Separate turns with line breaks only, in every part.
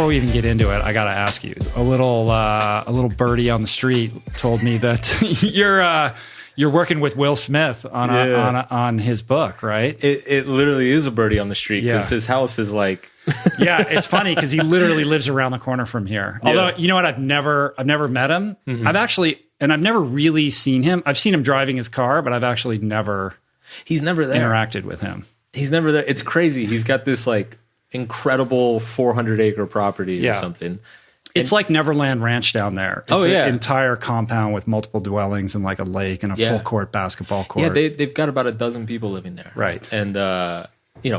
before we even get into it, I got to ask you. A little birdie on the street told me that you're working with Will Smith on his book, right?
It literally is a birdie on the street because his house is like.
Yeah, it's funny because he literally lives around the corner from here. Although, you know what? I've never met him. Mm-hmm. I've never really seen him. I've seen him driving his car, but I've actually never.
He's never there.
Interacted with him.
He's never there. It's crazy. He's got this like incredible 400-acre property or something.
It's like Neverland Ranch down there. It's an entire compound with multiple dwellings and like a lake and a full court basketball court.
Yeah, they've got about a dozen people living there.
Right.
And,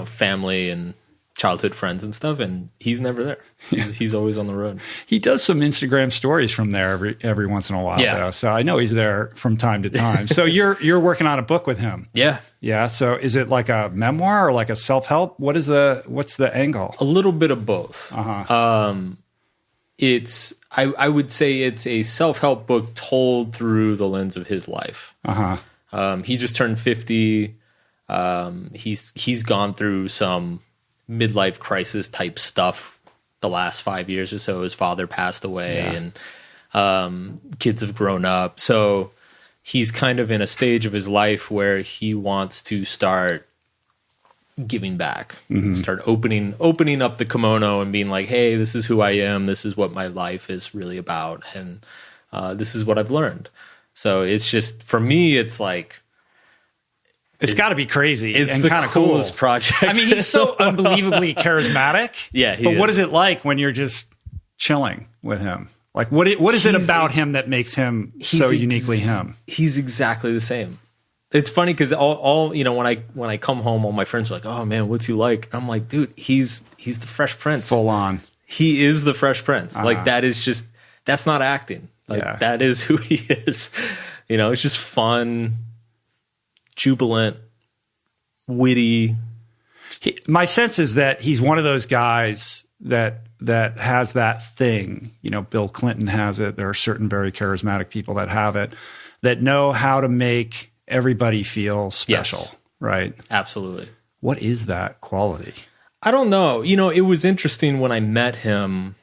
family and childhood friends and stuff. And he's never there. He's always on the road.
He does some Instagram stories from there every once in a while, though. So I know he's there from time to time. So you're working on a book with him.
Yeah.
Yeah. So is it like a memoir or like a self-help? What's the angle?
A little bit of both.
Uh-huh.
I would say it's a self-help book told through the lens of his life.
Uh-huh.
He just turned 50. He's gone through some midlife crisis type stuff the last 5 years or so. His father passed away and kids have grown up. So he's kind of in a stage of his life where he wants to start giving back, start opening up the kimono and being like, hey, this is who I am. This is what my life is really about. And this is what I've learned. So it's just, for me, it's like,
it's got to be crazy.
It's
and
the
kind of
coolest
cool.
project.
I mean, he's so unbelievably charismatic.
Yeah.
But what is it like when you're just chilling with him? Like, what is it about him that makes him so uniquely him?
He's exactly the same. It's funny because all when I come home, all my friends are like, "Oh man, what's he like?" I'm like, "Dude, he's the Fresh Prince,
full on.
He is the Fresh Prince. Like that's not acting. Like that is who he is. It's just fun, jubilant, witty."
My sense is that he's one of those guys that has that thing. Bill Clinton has it. There are certain very charismatic people that have it, that know how to make everybody feel special, right?
Absolutely.
What is that quality?
I don't know. It was interesting when I met him.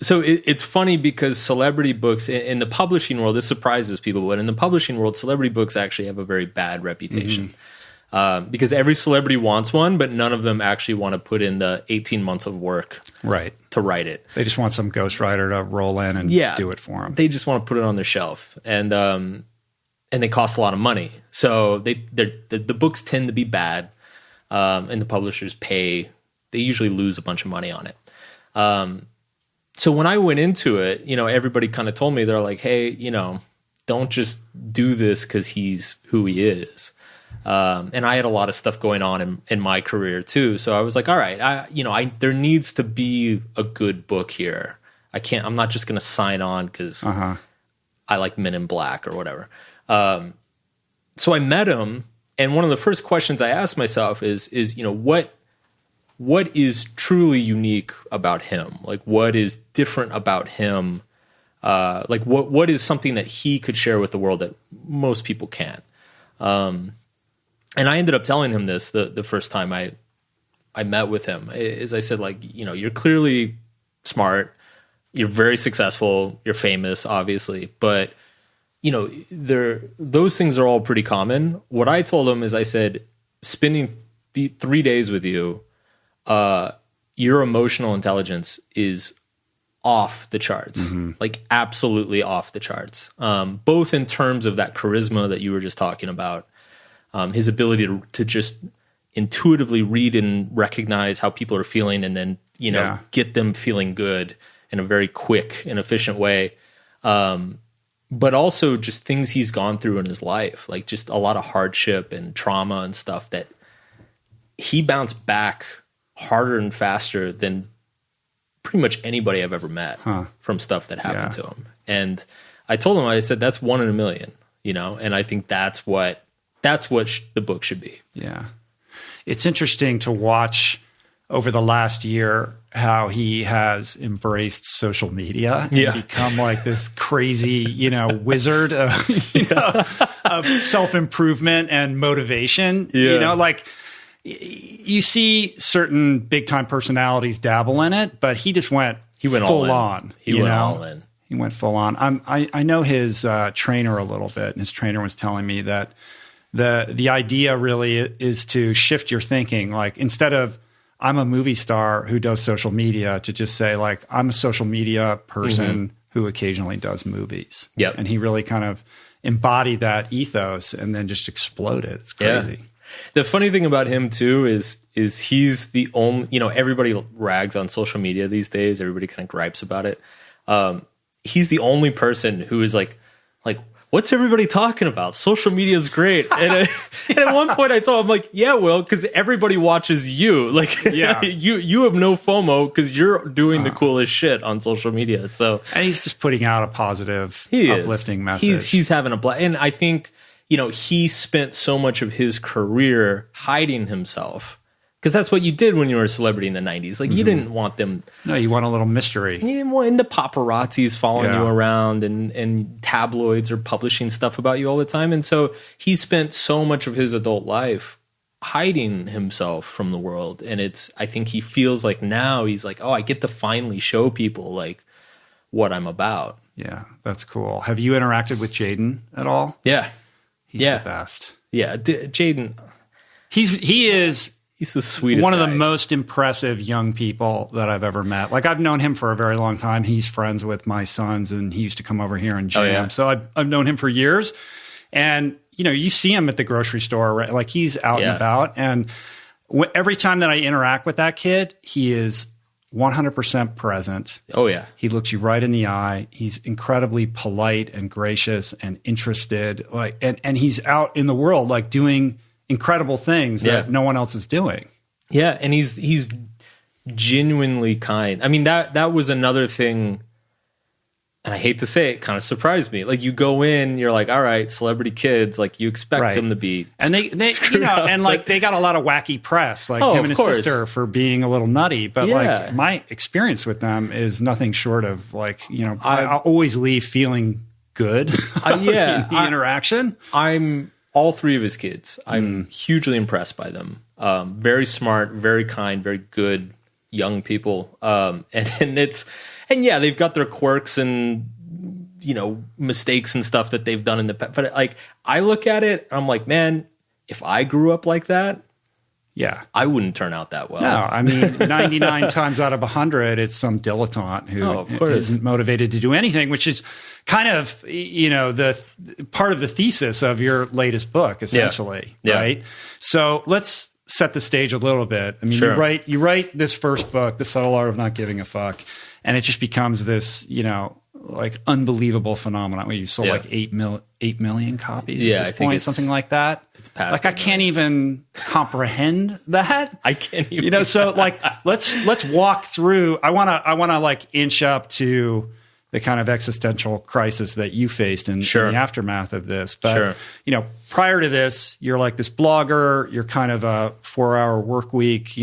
So it's funny because celebrity books in the publishing world, this surprises people, but in the publishing world, celebrity books actually have a very bad reputation. Because every celebrity wants one, but none of them actually want to put in the 18 months of work to write it.
They just want some ghostwriter to roll in and do it for them.
They just want to put it on their shelf. And they cost a lot of money. So the books tend to be bad, and the publishers they usually lose a bunch of money on it. So when I went into it, everybody kind of told me, they're like, hey, don't just do this because he's who he is. And I had a lot of stuff going on in my career too. So I was like, all right, there needs to be a good book here. I'm not just going to sign on because I like Men in Black or whatever. So I met him, and one of the first questions I asked myself is what is truly unique about him? Like, what is different about him? Like what is something that he could share with the world that most people can't? And I ended up telling him this the first time I met with him, is I said, like, you're clearly smart, you're very successful, you're famous, obviously, but those things are all pretty common. What I told him is, I said, spending 3 days with you, your emotional intelligence is off the charts, like absolutely off the charts. Both in terms of that charisma that you were just talking about, his ability to just intuitively read and recognize how people are feeling, and then get them feeling good in a very quick and efficient way. But also just things he's gone through in his life, like just a lot of hardship and trauma and stuff that he bounced back harder and faster than pretty much anybody I've ever met from stuff that happened to him. And I told him, I said, that's 1 in a million, and I think that's what the book should be.
Yeah. It's interesting to watch over the last year how he has embraced social media and become like this crazy, wizard of self-improvement and motivation. Like you see certain big time personalities dabble in it, but he just went full on.
He went all in.
He went full on. I know his trainer a little bit, and his trainer was telling me that the idea really is to shift your thinking. Like, instead of I'm a movie star who does social media, to just say, like, I'm a social media person who occasionally does movies.
Yep.
And he really kind of embodied that ethos and then just exploded. It's crazy.
Yeah. The funny thing about him too is he's the only, everybody rags on social media these days. Everybody kind of gripes about it. He's the only person who is like, what's everybody talking about? Social media is great. And at one point I told him, like, yeah, Will, because everybody watches you. Like, you have no FOMO because you're doing the coolest shit on social media. So,
and he's just putting out a positive, uplifting message.
He's having a blast. And I think, he spent so much of his career hiding himself. Because that's what you did when you were a celebrity in the 90s. Like, you didn't want them...
No, you want a little mystery.
And the paparazzi's following you around, and tabloids are publishing stuff about you all the time. And so he spent so much of his adult life hiding himself from the world. And I think he feels like now he's like, oh, I get to finally show people, like, what I'm about.
Yeah, that's cool. Have you interacted with Jayden at all?
Yeah.
He's the best.
Yeah, Jayden...
He's
the sweetest
one of
guy.
the most impressive young people that I've ever met. Like, I've known him for a very long time. He's friends with my sons, and he used to come over here and jam.
Oh, yeah.
So I've known him for years. And, you see him at the grocery store, right? Like, he's out and about. And every time that I interact with that kid, he is 100% present.
Oh, yeah.
He looks you right in the eye. He's incredibly polite and gracious and interested. Like, and he's out in the world, like, doing incredible things that no one else is doing.
Yeah, and he's genuinely kind. I mean, that was another thing, and I hate to say it, kind of surprised me. Like, you go in, you're like, all right, celebrity kids, like, you expect them to be,
and they and like, they got a lot of wacky press, like him and his sister, for being a little nutty. But like, my experience with them is nothing short of, like, I always leave feeling good. In the interaction. I'm
all three of his kids. I'm hugely impressed by them. Very smart, very kind, very good young people. And they've got their quirks and, mistakes and stuff that they've done in the past. But like, I look at it, I'm like, man, if I grew up like that, I wouldn't turn out that well.
No, I mean, 99 times out of 100, it's some dilettante who isn't motivated to do anything, which is kind of, the part of the thesis of your latest book, essentially, right? So let's set the stage a little bit. I mean, you write this first book, The Subtle Art of Not Giving a Fuck, and it just becomes this, like, unbelievable phenomenon where you sold like 8 million copies at this point, something like that.
It's past.
Like, I can't even comprehend that.
I can't even.
So like, let's walk through. I want to like inch up to the kind of existential crisis that you faced in the aftermath of this. But prior to this, you're like this blogger. You're kind of a 4-hour work week,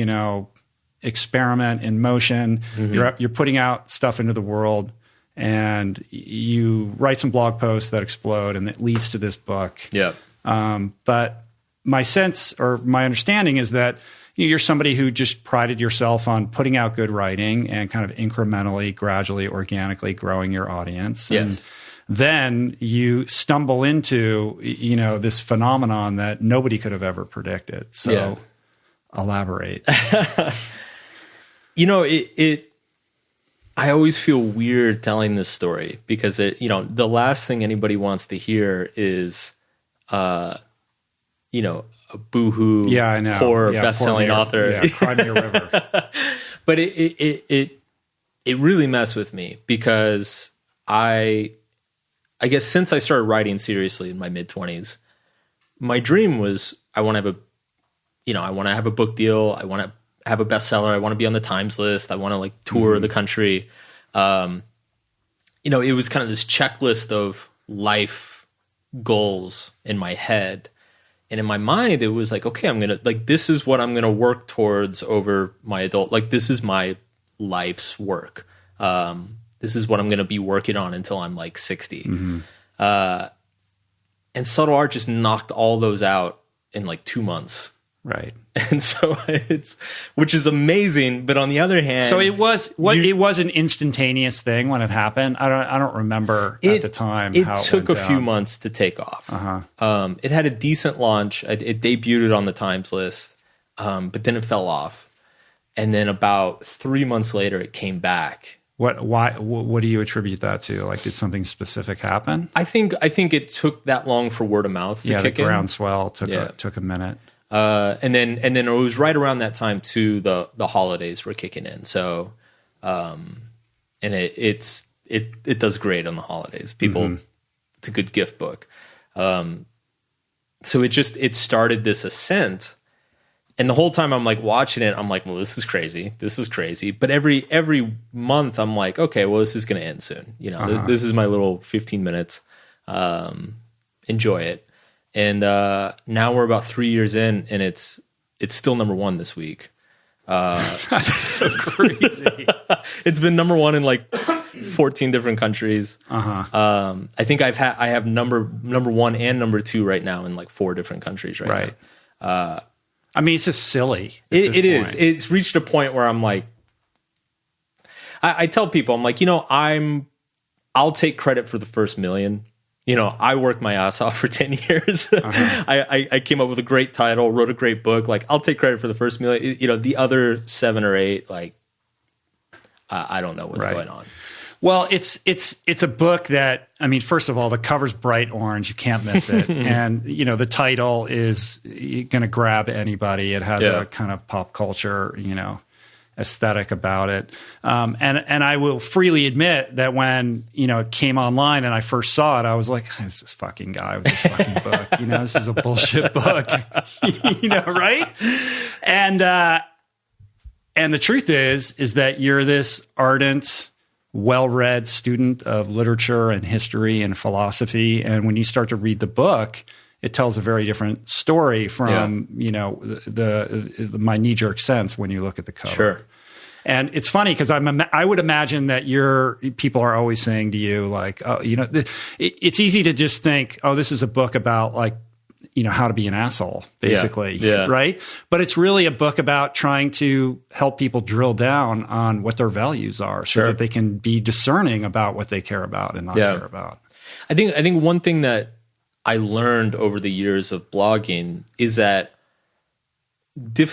experiment in motion. You're putting out stuff into the world. And you write some blog posts that explode, and it leads to this book. Yeah. But my sense, or my understanding, is that you're somebody who just prided yourself on putting out good writing and kind of incrementally, gradually, organically growing your audience. And then you stumble into, this phenomenon that nobody could have ever predicted. So elaborate.
I always feel weird telling this story because the last thing anybody wants to hear is, a boohoo, poor best-selling author.
Yeah, cry me a river.
But it really messed with me because I guess since I started writing seriously in my mid-20s, my dream was I want to have a book deal. I want to have a bestseller. I want to be on the Times list. I want to like tour the country. It was kind of this checklist of life goals in my head. And in my mind, it was like, okay, this is what I'm going to work towards over my adult. Like, this is my life's work. This is what I'm going to be working on until I'm like 60. And Subtle Art just knocked all those out in like 2 months.
Right.
And so which is amazing. But on the other hand,
so it was an instantaneous thing when it happened. I don't remember at the time.
It took a few months to take off. It had a decent launch. It debuted on the Times list, but then it fell off. And then about 3 months later, it came back.
What do you attribute that to? Like, did something specific happen?
I think it took that long for word of mouth to kick in.
The groundswell took a minute.
And then it was right around that time too. The holidays were kicking in. So, and it does great on the holidays. People, it's a good gift book. So it started this ascent. And the whole time I'm like watching it, I'm like, well, this is crazy. This is crazy. But every month I'm like, okay, well, this is going to end soon. You know, this is my little 15 minutes. Enjoy it. And now we're about 3 years in, and it's still number one this week.
That's so crazy.
It's been number one in like 14 different countries. I think I have number one and number two right now in like 4 different countries right now.
I mean, it's just silly.
It is. It's reached a point where I'm like, I tell people, I'm like, you know, I'll take credit for the first million. You know, I worked my ass off for 10 years. I came up with a great title, wrote a great book. Like, I'll take credit for the first million. You know, the other 7 or 8, like, I don't know what's going on.
Well, it's a book that, I mean, first of all, the cover's bright orange. You can't miss it. And, you know, the title is going to grab anybody. It has a kind of pop culture, you know, aesthetic about it. And I will freely admit that when, you know, it came online and I first saw it, I was like, who's this fucking guy with this fucking book? You know, this is a bullshit book, you know, right? And the truth is that you're this ardent, well-read student of literature and history and philosophy. And when you start to read the book, it tells a very different story from, you know, my knee-jerk sense when you look at the cover. Sure. And it's funny because I would imagine that people are always saying to you, like, oh, you know, it's easy to just think, oh, this is a book about, like, you know, how to be an asshole, basically, right? But it's really a book about trying to help people drill down on what their values are so that they can be discerning about what they care about and not care about.
I think one thing that I learned over the years of blogging is that,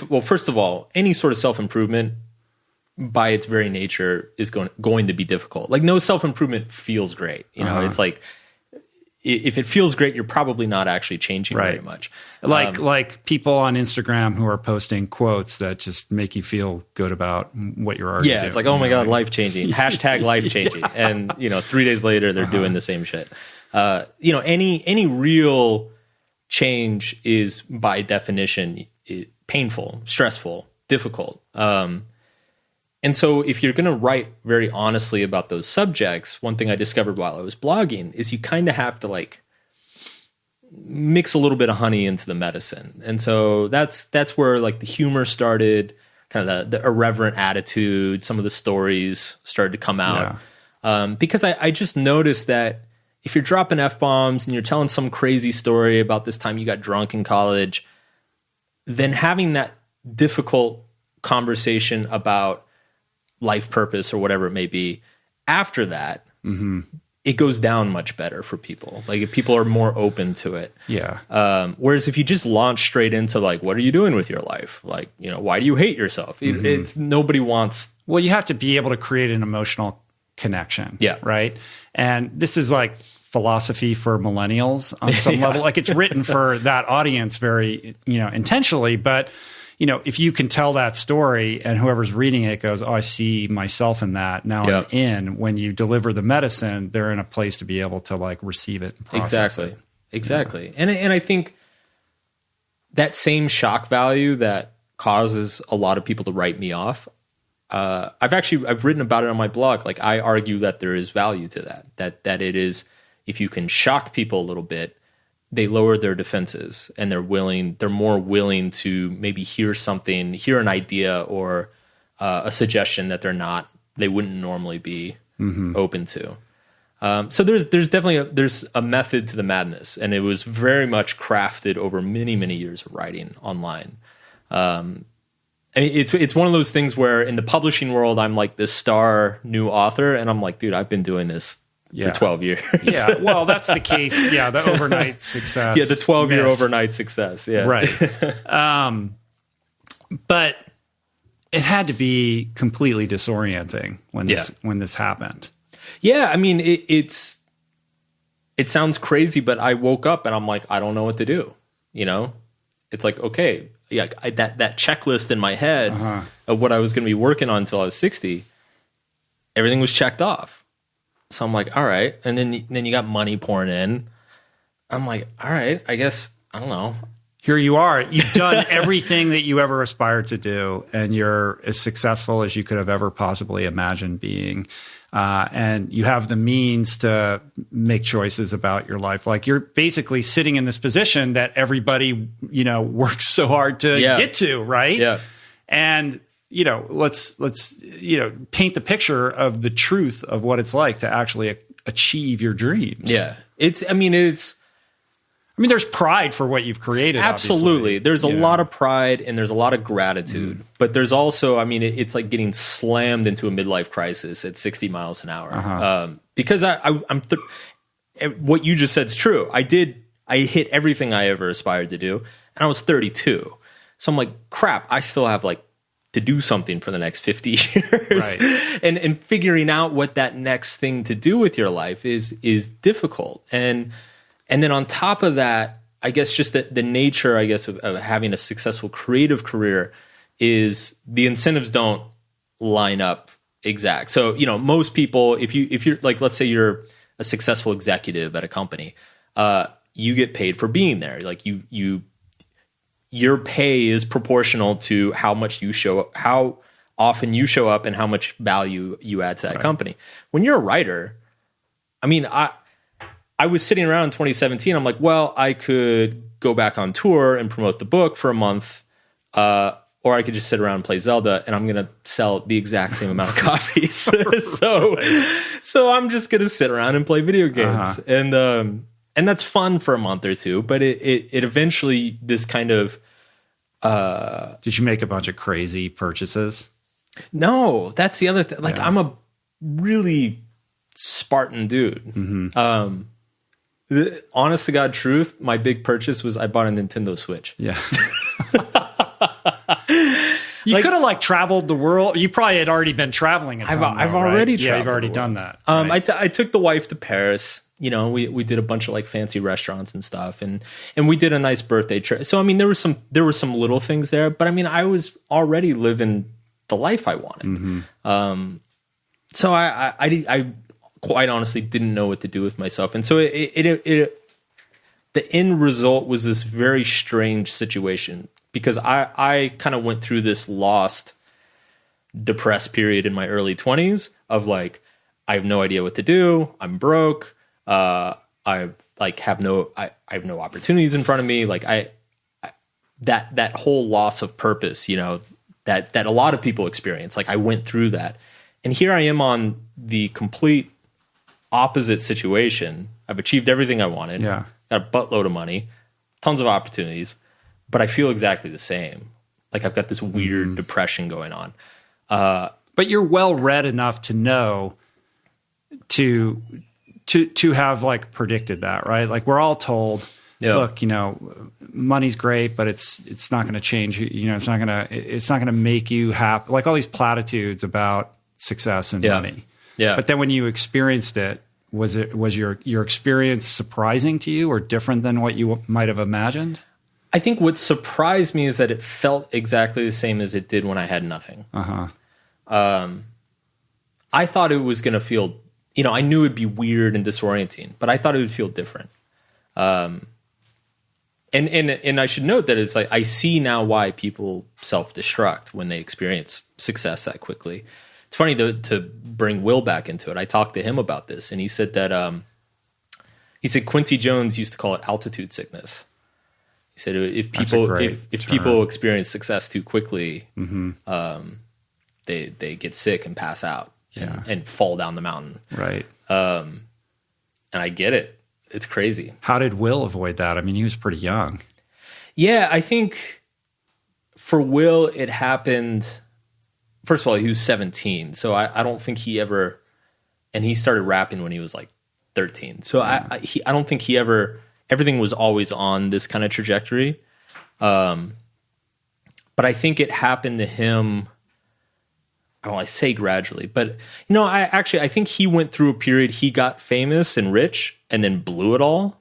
well, first of all, any sort of self-improvement by its very nature is going to be difficult. Like, no self-improvement feels great. You know, it's like, if it feels great, you're probably not actually changing very much. Like people on Instagram who are posting quotes that just make you feel good about what you're already doing. Yeah, it's like, oh my God, life-changing. Hashtag life-changing. And, you know, 3 days later, they're doing the same shit. You know, any real change is by definition painful, stressful, difficult. And so if you're going to write very honestly about those subjects, one thing I discovered while I was blogging is you kind of have to, like, mix a little bit of honey into the medicine. And so that's where, like, the humor started, kind of the irreverent attitude, some of the stories started to come out. Because I just noticed that if you're dropping F-bombs and you're telling some crazy story about this time you got drunk in college, then having that difficult conversation about life purpose or whatever it may be after that, it goes down much better for people. Like, if people are more open to it. Whereas if you just launch straight into, like, what are you doing with your life? Like, you know, why do you hate yourself? It's nobody wants.
Well, you have to be able to create an emotional connection. Right. And this is like philosophy for millennials on some level. Like, it's written for that audience very, you know, intentionally, but you know, if you can tell that story and whoever's reading it goes, oh, I see myself in that. Now I'm in. When you deliver the medicine, they're in a place to be able to, like, receive it and process it.
Exactly. Yeah. And I think that same shock value that causes a lot of people to write me off, I've written about it on my blog. Like, I argue that there is value to that it is, if you can shock people a little bit, they lower their defenses and they're more willing to maybe hear an idea or a suggestion that they wouldn't normally be open to. So there's definitely a method to the madness, and it was very much crafted over many, many years of writing online. I mean, it's one of those things where in the publishing world, I'm like this star new author, and I'm like, dude, I've been doing this for 12 years.
Yeah, well, that's the case. Yeah, the overnight success.
Yeah, the 12-year overnight success. Yeah,
right. But it had to be completely disorienting when this happened.
Yeah, I mean, it sounds crazy, but I woke up and I'm like, I don't know what to do. You know, it's like, okay. Yeah, that checklist in my head of what I was going to be working on until I was 60, everything was checked off. So I'm like, all right. And then you got money pouring in. I'm like, all right, I guess, I don't know.
Here you are. You've done everything that you ever aspired to do, and you're as successful as you could have ever possibly imagined being. And you have the means to make choices about your life. Like, you're basically sitting in this position that everybody, works so hard to get to, right?
Yeah.
And, let's paint the picture of the truth of what it's like to actually achieve your dreams.
Yeah.
There's pride for what you've created.
Absolutely.
Obviously.
There's a lot of pride and there's a lot of gratitude, but there's also, it's like getting slammed into a midlife crisis at 60 miles an hour. Because what you just said is true. I hit everything I ever aspired to do, and I was 32. So I'm like, crap, I still have to do something for the next 50 years. Right. And figuring out what that next thing to do with your life is difficult. And then on top of that, I guess just the nature, I guess, of having a successful creative career is the incentives don't line up exact. So, most people, if you're like, let's say you're a successful executive at a company, you get paid for being there. Like your pay is proportional to how much how often you show up and how much value you add to that company. When you're a writer, I was sitting around in 2017. I'm like, well, I could go back on tour and promote the book for a month, or I could just sit around and play Zelda, and I'm going to sell the exact same amount of copies. So I'm just going to sit around and play video games, and that's fun for a month or two. But it eventually, this kind of
did you make a bunch of crazy purchases?
No, that's the other thing. Like, I'm a really Spartan dude. Mm-hmm. The honest to God truth, my big purchase was I bought a Nintendo Switch.
Yeah. You could have traveled the world. You probably had already been traveling a ton.
I've already traveled.
Yeah, you've already done that.
Right? I took the wife to Paris. We did a bunch of fancy restaurants and stuff, and we did a nice birthday trip. So there were some little things there, but I was already living the life I wanted. Mm-hmm. So I quite honestly didn't know what to do with myself. And so the end result was this very strange situation, because I kind of went through this lost, depressed period in my early 20s of I have no idea what to do. I'm broke. I have no opportunities in front of me. That whole loss of purpose, that a lot of people experience. I went through that, and here I am on the complete opposite situation. I've achieved everything I wanted.
Yeah.
Got a buttload of money, tons of opportunities, but I feel exactly the same. I've got this weird depression going on.
But you're well read enough to know to have predicted that, right? We're all told, look, money's great, but it's not going to change. It's not going to make you happy. All these platitudes about success and money.
Yeah.
But then when you experienced it, was your experience surprising to you or different than what you might have imagined?
I think what surprised me is that it felt exactly the same as it did when I had nothing. I thought it was going to feel, I knew it'd be weird and disorienting, but I thought it would feel different. And I should note that it's I see now why people self-destruct when they experience success that quickly. It's funny to bring Will back into it. I talked to him about this, and he said that Quincy Jones used to call it altitude sickness. He said if people experience success too quickly, they get sick and pass out and fall down the mountain.
Right.
And I get it. It's crazy.
How did Will avoid that? He was pretty young.
Yeah, I think for Will, it happened. First of all, he was 17, so I don't think he ever, and he started rapping when he was like 13. So I don't think he ever. Everything was always on this kind of trajectory, but I think it happened to him. I say gradually, but I think he went through a period. He got famous and rich, and then blew it all,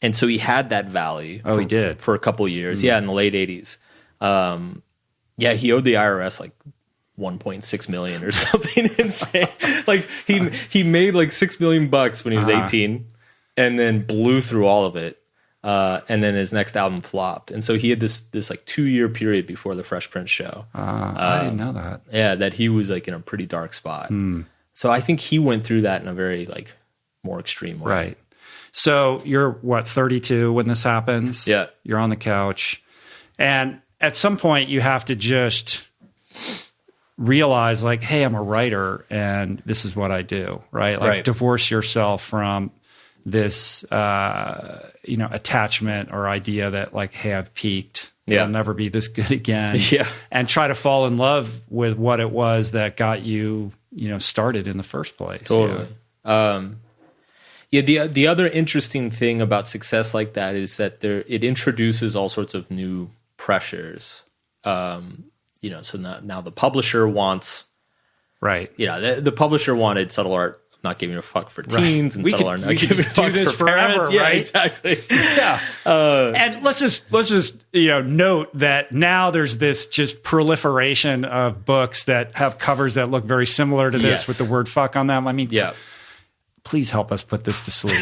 and so he had that valley.
He did
for a couple of years. Yeah, in the late 80s. He owed the IRS like 1.6 million or something insane. Like he made like $6 million when he was 18, and then blew through all of it. And then his next album flopped, and so he had this like 2-year period before the Fresh Prince show.
I didn't know that.
Yeah, that he was like in a pretty dark spot. So I think he went through that in a very like more extreme way.
Right. So you're 32 when this happens?
Yeah.
You're on the couch, and at some point you have to just realize like, hey, I'm a writer, and this is what I do. Right. Like divorce yourself from this, attachment or idea that like, hey, I've peaked. I'll never be this good again.
Yeah.
And try to fall in love with what it was that got you, started in the first place.
Totally. The other interesting thing about success like that is that it introduces all sorts of new pressures. So now the publisher wants,
right.
The publisher wanted Subtle Art not giving a fuck for teens, and Subtle Art not giving a fuck
do this
for
forever,
parents. Yeah,
right?
exactly.
Yeah. And let's just note that now there's this just proliferation of books that have covers that look very similar to this with the word fuck on them. I mean, please help us put this to sleep.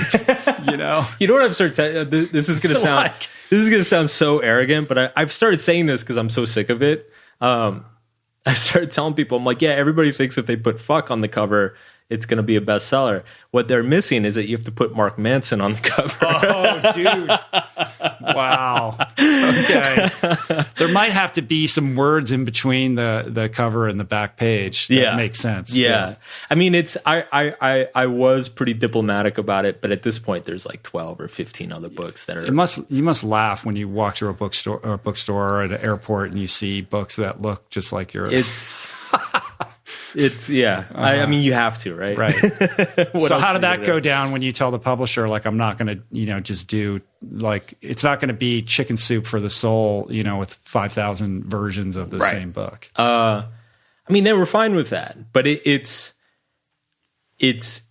You know what I've started this is going to sound this is going to sound so arrogant, but I've started saying this because I'm so sick of it. I've started telling people, I'm like, yeah, everybody thinks if they put fuck on the cover, it's going to be a bestseller. What they're missing is that you have to put Mark Manson on the cover.
Oh, dude. Wow. Okay. There might have to be some words in between the cover and the back page that make sense.
Yeah.
Too.
I mean, I was pretty diplomatic about it, but at this point there's like 12 or 15 other books that are...
You must laugh when you walk through a bookstore or at an airport and you see books that look just like yours.
I mean, you have to, right?
Right. So how did that go down when you tell the publisher, like, I'm not going to, just do, like, it's not going to be Chicken Soup for the Soul, with 5,000 versions of the same book?
I mean, they were fine with that, but it's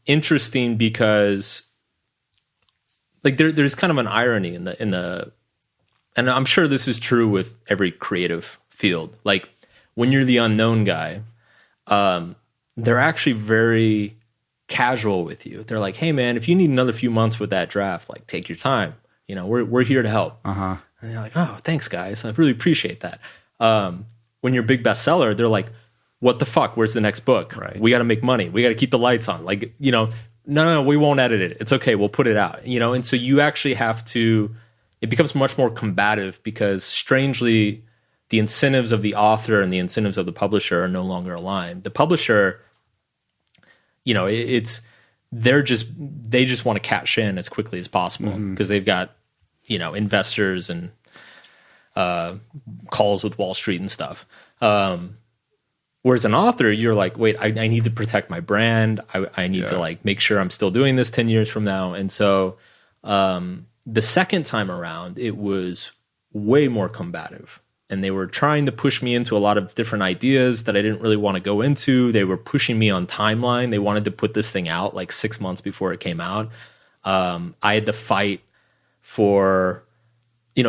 interesting because, like, there's kind of an irony in the, and I'm sure this is true with every creative field. Like, when you're the unknown guy, they're actually very casual with you. They're like, hey man, if you need another few months with that draft, like, take your time. We're here to help. And you're like, oh, thanks guys. I really appreciate that. When you're a big bestseller, they're like, what the fuck? Where's the next book?
Right.
We got to make money. We got to keep the lights on. Like, no, we won't edit it. It's okay. We'll put it out, and so you actually have to, it becomes much more combative because strangely, the incentives of the author and the incentives of the publisher are no longer aligned. The publisher, they just want to cash in as quickly as possible because they've got, investors and calls with Wall Street and stuff. Whereas an author, you're like, wait, I need to protect my brand. I need to like make sure I'm still doing this 10 years from now. And so the second time around, it was way more combative. And they were trying to push me into a lot of different ideas that I didn't really want to go into. They were pushing me on timeline. They wanted to put this thing out like 6 months before it came out. I had to fight for,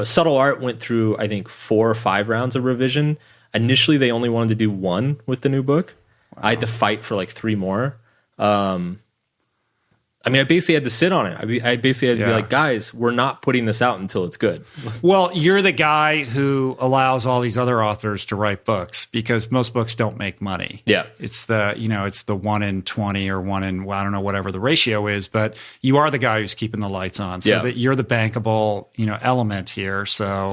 Subtle Art went through, I think, 4 or 5 rounds of revision. Initially, they only wanted to do 1 with the new book. Wow. I had to fight for like 3 more. I mean, I basically had to sit on it. I basically had to be like, guys, we're not putting this out until it's good.
Well, you're the guy who allows all these other authors to write books because most books don't make money.
Yeah.
It's the 1 in 20 or 1 in, I don't know, whatever the ratio is, but you are the guy who's keeping the lights on. So that you're the bankable, element here. So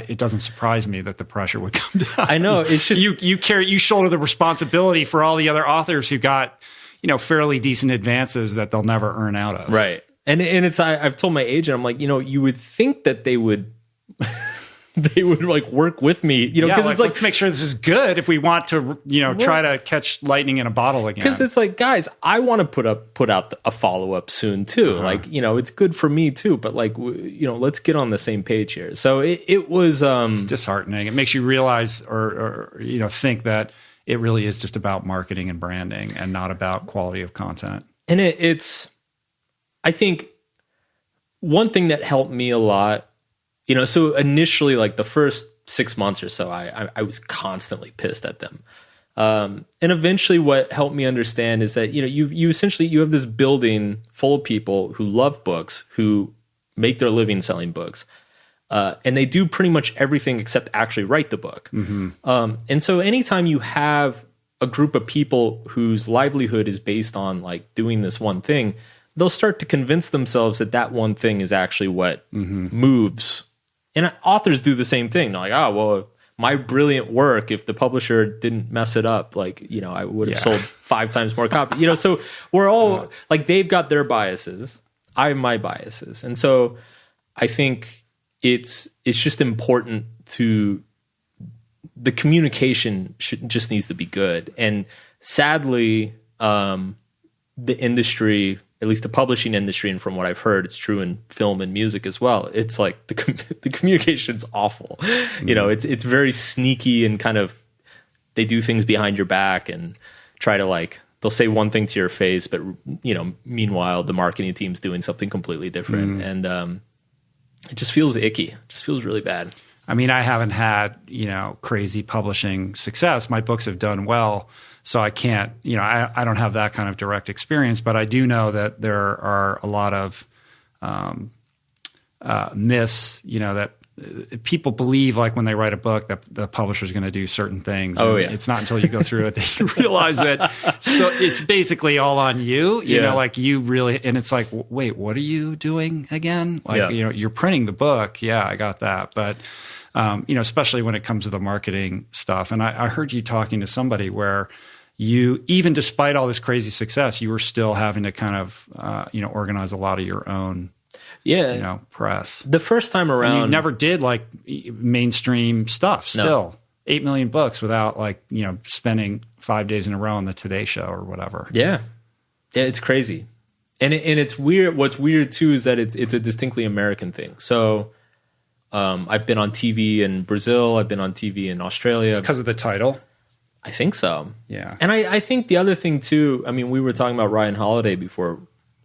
it doesn't surprise me that the pressure would come down.
I know. It's just,
you shoulder the responsibility for all the other authors who got, fairly decent advances that they'll never earn out of.
Right. And it's, I've told my agent, I'm like, you would think that they would, they would like work with me, you know, because it's like,
let's make sure this is good if we want to, you know, try to catch lightning in a bottle again.
Because it's like, guys, I want to put out a follow up soon too. Like, you know, it's good for me too, but like, you know, let's get on the same page here. So it was
it's disheartening. It makes you realize or you know, think that it really is just about marketing and branding and not about quality of content.
And it's, I think one thing that helped me a lot, you know, so initially, like the first 6 months or so, I was constantly pissed at them. And eventually what helped me understand is that, you know, you essentially, you have this building full of people who love books, who make their living selling books. And they do pretty much everything except actually write the book. And so anytime you have a group of people whose livelihood is based on like doing this one thing, they'll start to convince themselves that that one thing is actually what moves. And authors do the same thing. They're like, oh, well, my brilliant work, if the publisher didn't mess it up, like, you know, I would have sold 5 times more copies. You know, so we're all like, they've got their biases. I have my biases. And so I think it's just important to, the communication just needs to be good. And sadly, the industry, at least the publishing industry, and from what I've heard, it's true in film and music as well. It's like the communication's awful. You know, it's very sneaky and kind of, they do things behind your back and try to like, they'll say one thing to your face, but you know, meanwhile the marketing team's doing something completely different. And it just feels icky. It just feels really bad.
I mean, I haven't had, you know, crazy publishing success. My books have done well. So I can't, you know, I don't have that kind of direct experience, but I do know that there are a lot of myths, you know, that people believe like when they write a book that the publisher's going to do certain things.
Oh, yeah.
It's not until you go through it that you realize that. So it's basically all on you, you know, like you really, and it's like, wait, what are you doing again? Like, you know, you're printing the book. Yeah, I got that. But, you know, especially when it comes to the marketing stuff. And I heard you talking to somebody where you, even despite all this crazy success, you were still having to kind of, you know, organize a lot of your own, you know, press.
The first time around,
and you never did like mainstream stuff. Still, 8 million books without like, you know, spending 5 days in a row on the Today Show or whatever.
Yeah, it's crazy, and it's weird. What's weird too is that it's a distinctly American thing. So, I've been on TV in Brazil. I've been on TV in Australia.
It's because of the title.
I think so.
Yeah.
And I think the other thing too, I mean, we were talking about Ryan Holiday before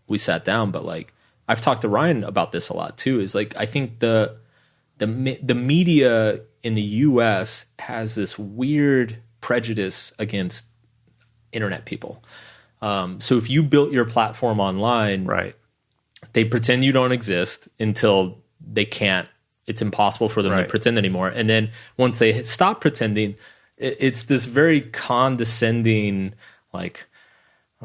we sat down, but like I've talked to Ryan about this a lot too, is like, I think the media in the US has this weird prejudice against internet people. So if you built your platform online,
right,
they pretend you don't exist until they can't, it's impossible for them to pretend anymore. And then once they stop pretending, it's this very condescending, like,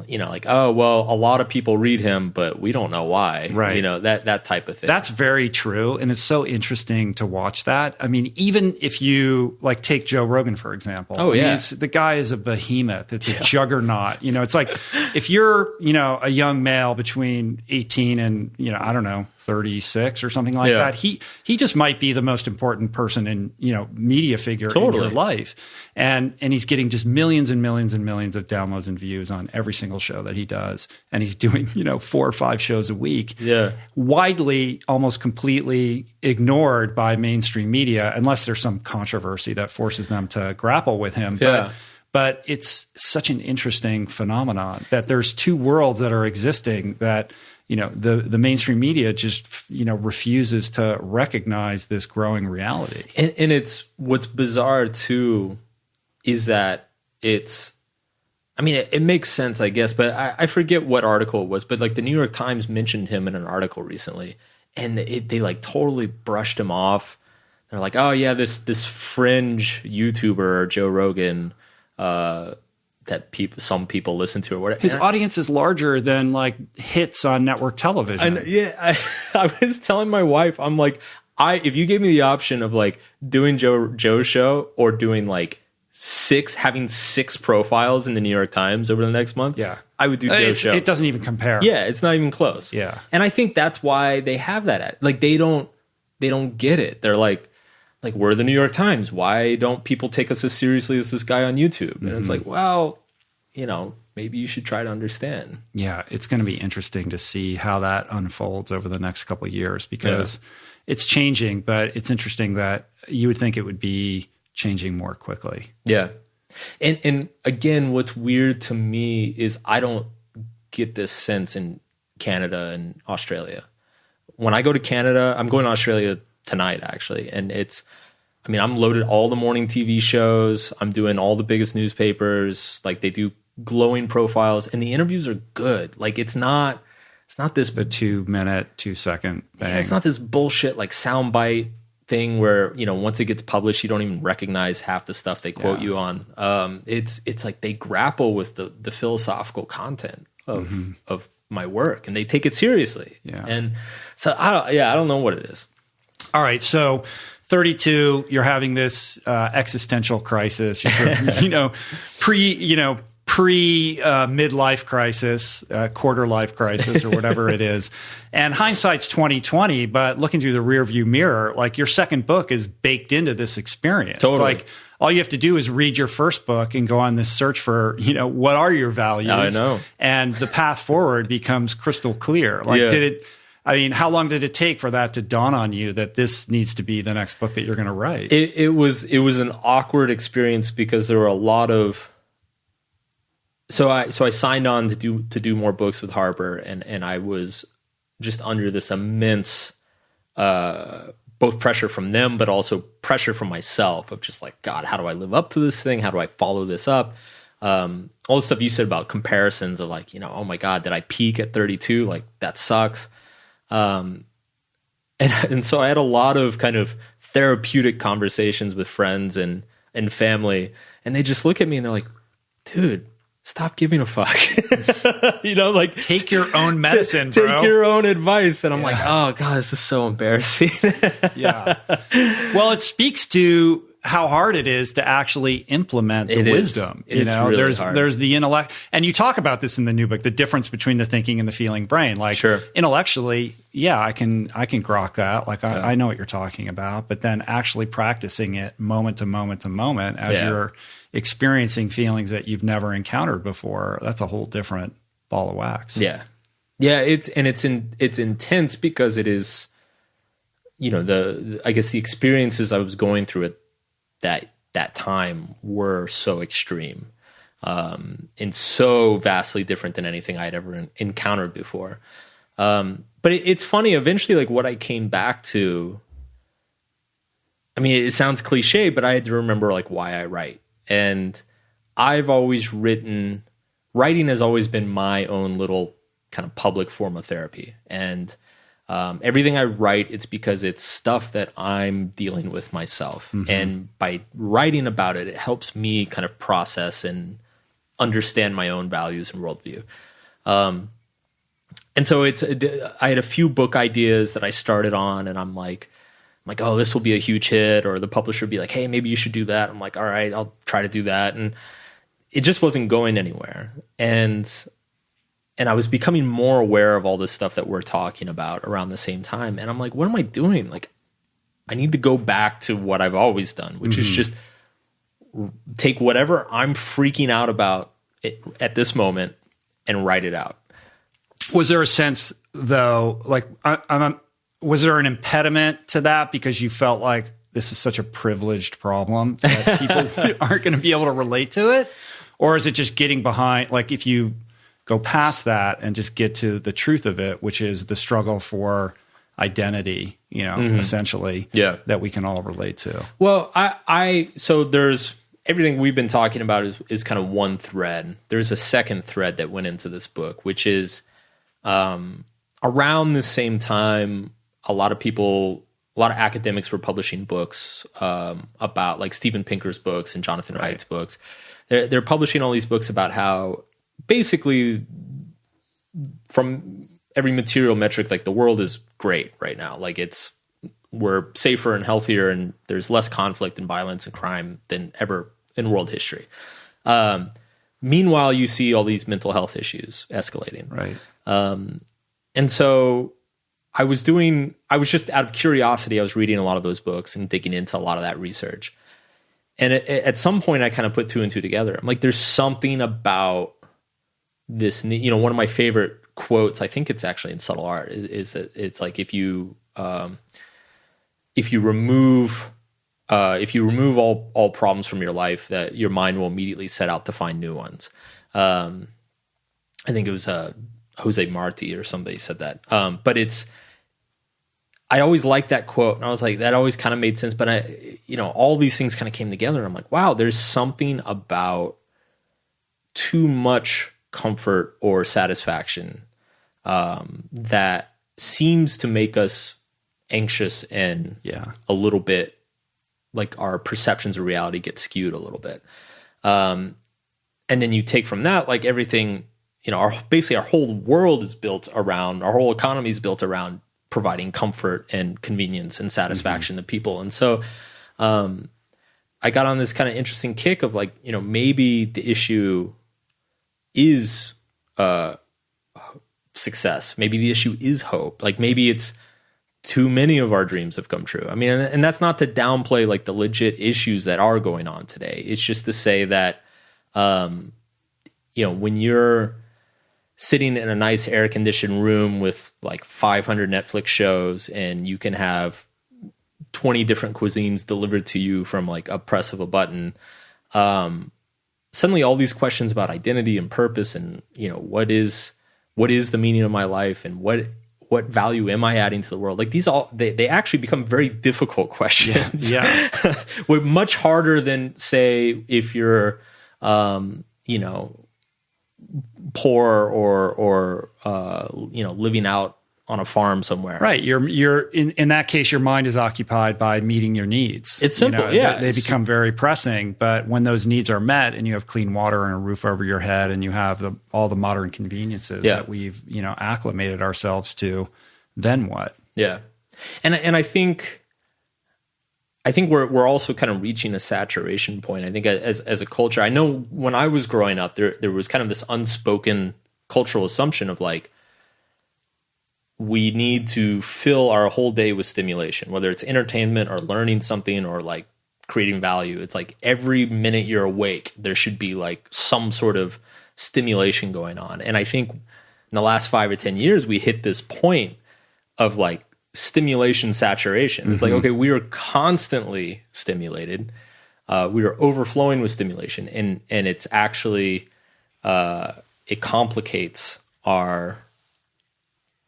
you know, like, oh, well, a lot of people read him, but we don't know why.
Right.
You know, that type of thing.
That's very true. And it's so interesting to watch that. I mean, even if you like take Joe Rogan, for example.
Oh, yeah.
The guy is a behemoth. It's a juggernaut. You know, it's like if you're, you know, a young male between 18 and, you know, I don't know, 36 or something like that. He just might be the most important person in, you know, media figure in your life. And he's getting just millions and millions and millions of downloads and views on every single show that he does. And he's doing, you know, 4 or 5 shows a week.
Yeah.
Widely, almost completely ignored by mainstream media, unless there's some controversy that forces them to grapple with him.
Yeah.
But it's such an interesting phenomenon that there's 2 worlds that are existing that, you know, the mainstream media just, you know, refuses to recognize this growing reality.
And it's, what's bizarre too is that it's, I mean, it makes sense, I guess, but I forget what article it was, but like the New York Times mentioned him in an article recently, and they like totally brushed him off. They're like, oh yeah, this fringe YouTuber, Joe Rogan, that some people listen to or whatever.
His audience is larger than like hits on network television.
I was telling my wife, I'm like, if you gave me the option of like doing Joe's show or doing like having 6 profiles in the New York Times over the next month, I would do Joe's show.
It doesn't even compare.
Yeah, it's not even close.
Yeah.
And I think that's why they have that. Like they don't get it. They're like, like, we're the New York Times. Why don't people take us as seriously as this guy on YouTube? And it's like, well, maybe you should try to understand.
Yeah, it's going to be interesting to see how that unfolds over the next couple of years, because it's changing, but it's interesting that you would think it would be changing more quickly.
Yeah. And again, what's weird to me is I don't get this sense in Canada and Australia. When I go to Canada, I'm going to Australia tonight, actually. And I'm loaded all the morning TV shows. I'm doing all the biggest newspapers. Like, they do glowing profiles, and the interviews are good. Like, it's not this
the 2-minute, 2-second thing.
Yeah, it's not this bullshit like soundbite thing where, once it gets published, you don't even recognize half the stuff they quote you on. It's like they grapple with the philosophical content of my work, and they take it seriously. Yeah. And so I don't know what it is.
All right. So 32, you're having this existential crisis, pre midlife crisis, quarter life crisis, or whatever it is. And hindsight's 20/20, but looking through the rearview mirror, like, your second book is baked into this experience.
Totally.
Like, all you have to do is read your first book and go on this search for, what are your values?
I know.
And the path forward becomes crystal clear. Like, how long did it take for that to dawn on you that this needs to be the next book that you're going to write?
It was an awkward experience because there were a lot of. So I signed on to do more books with Harper, and I was just under this immense both pressure from them, but also pressure from myself of just like, God, how do I live up to this thing? How do I follow this up? All the stuff you said about comparisons of like, oh my God, did I peak at 32? Like, that sucks. And so I had a lot of kind of therapeutic conversations with friends and family, and they just look at me and they're like, dude, stop giving a fuck. Like,
take your own medicine, bro.
Take your own advice. And I'm like, oh God, this is so embarrassing.
Yeah. Well, it speaks to how hard it is to actually implement the wisdom.
It's really hard.
There's the intellect, and you talk about this in the new book, the difference between the thinking and the feeling brain. Like, intellectually, I can grok that. Like, I know what you're talking about, but then actually practicing it moment to moment to moment as you're experiencing feelings that you've never encountered before, that's a whole different ball of wax.
Yeah. It's intense because it is, I guess the experiences I was going through at that time were so extreme, and so vastly different than anything I'd ever encountered before. But it's funny, eventually, like, what I came back to, it sounds cliche, but I had to remember like why I write. And I've always writing has always been my own little kind of public form of therapy. And everything I write, it's because it's stuff that I'm dealing with myself. Mm-hmm. And by writing about it, it helps me kind of process and understand my own values and worldview. And so I had a few book ideas that I started on, and I'm like, oh, this will be a huge hit, or the publisher would be like, hey, maybe you should do that. I'm like, all right, I'll try to do that. And it just wasn't going anywhere. And I was becoming more aware of all this stuff that we're talking about around the same time. And I'm like, what am I doing? Like, I need to go back to what I've always done, which is just take whatever I'm freaking out about at this moment and write it out.
Was there a sense, though, like, was there an impediment to that because you felt like this is such a privileged problem that people aren't going to be able to relate to it? Or is it just getting behind, like, if you go past that and just get to the truth of it, which is the struggle for identity, essentially, that we can all relate to?
Well, so there's everything we've been talking about is kind of one thread. There's a second thread that went into this book, which is around the same time, a lot of academics were publishing books about, like, Steven Pinker's books and Jonathan Haidt's books. They're publishing all these books about how basically from every material metric, like, the world is great right now. Like, we're safer and healthier, and there's less conflict and violence and crime than ever in world history. Meanwhile, you see all these mental health issues escalating.
Right.
And so I was just out of curiosity, I was reading a lot of those books and digging into a lot of that research. And at some point I kind of put two and two together. I'm like, there's something about this, you know, one of my favorite quotes, I think it's actually in Subtle Art, is that it's like, if you remove all problems from your life, that your mind will immediately set out to find new ones. I think it was Jose Marti or somebody said that. But I always liked that quote, and I was like, that always kind of made sense. But all these things kind of came together, and I'm like, wow, there's something about too much comfort or satisfaction that seems to make us anxious and a little bit like our perceptions of reality get skewed a little bit. And then you take from that, like everything, basically our whole world is built around, our whole economy is built around providing comfort and convenience and satisfaction to people. And so I got on this kind of interesting kick of like, maybe the issue is success. Maybe the issue is hope. Like maybe it's too many of our dreams have come true. I mean, and that's not to downplay like the legit issues that are going on today. It's just to say that, when you're sitting in a nice air conditioned room with like 500 Netflix shows and you can have 20 different cuisines delivered to you from like a press of a button, suddenly all these questions about identity and purpose and, what is the meaning of my life and what value am I adding to the world? Like these they actually become very difficult questions.
Yeah.
We're much harder than say if you're, poor or living out on a farm somewhere.
Right. You're in that case, your mind is occupied by meeting your needs.
It's simple.
They become very pressing, but when those needs are met and you have clean water and a roof over your head and you have all the modern conveniences that we've, acclimated ourselves to, then what?
Yeah. And I think we're also kind of reaching a saturation point. I think as a culture, I know when I was growing up, there was kind of this unspoken cultural assumption of like, we need to fill our whole day with stimulation, whether it's entertainment or learning something or like creating value. It's like every minute you're awake, there should be like some sort of stimulation going on. And I think in the last 5 or 10 years, we hit this point of like stimulation saturation. It's like, okay, we are constantly stimulated. We are overflowing with stimulation, and it's actually it complicates our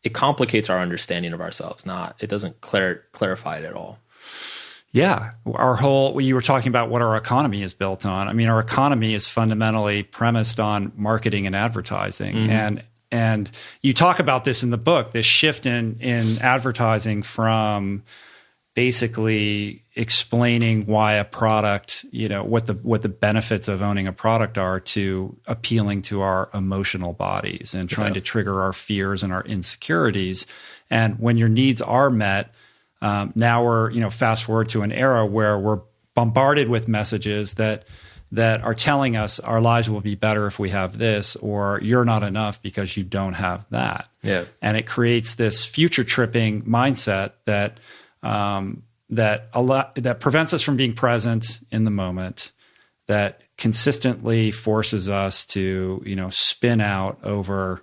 understanding of ourselves. It doesn't clarify it at all.
Yeah. You were talking about what our economy is built on. I mean, our economy is fundamentally premised on marketing and advertising. And you talk about this in the book, this shift in advertising from basically explaining why a product, what the benefits of owning a product are, to appealing to our emotional bodies and trying to trigger our fears and our insecurities. And when your needs are met, now we're, fast forward to an era where we're bombarded with messages that are telling us our lives will be better if we have this, or you're not enough because you don't have that.
Yeah.
And it creates this future tripping mindset that prevents us from being present in the moment, that consistently forces us to, spin out over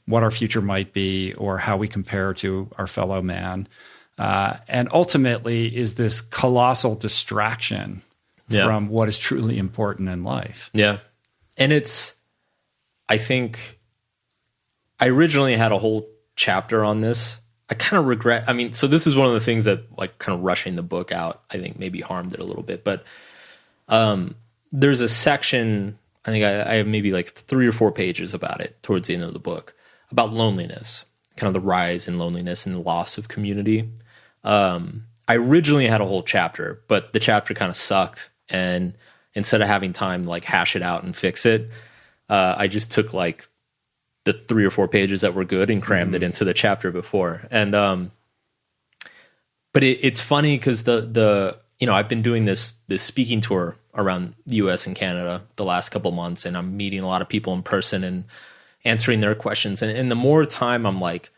what our future might be or how we compare to our fellow man. And ultimately is this colossal distraction from what is truly important in life.
Yeah. And I think I originally had a whole chapter on this. I kind of regret, so this is one of the things that like kind of rushing the book out, I think maybe harmed it a little bit, but there's a section, I think I have maybe like 3 or 4 pages about it towards the end of the book, about loneliness, kind of the rise in loneliness and the loss of community. I originally had a whole chapter, but the chapter kind of sucked. And instead of having time to like hash it out and fix it, I just took like the 3 or 4 pages that were good and crammed it into the chapter before. And, but it's funny because I've been doing this speaking tour around the US and Canada the last couple months, and I'm meeting a lot of people in person and answering their questions. And the more time I'm like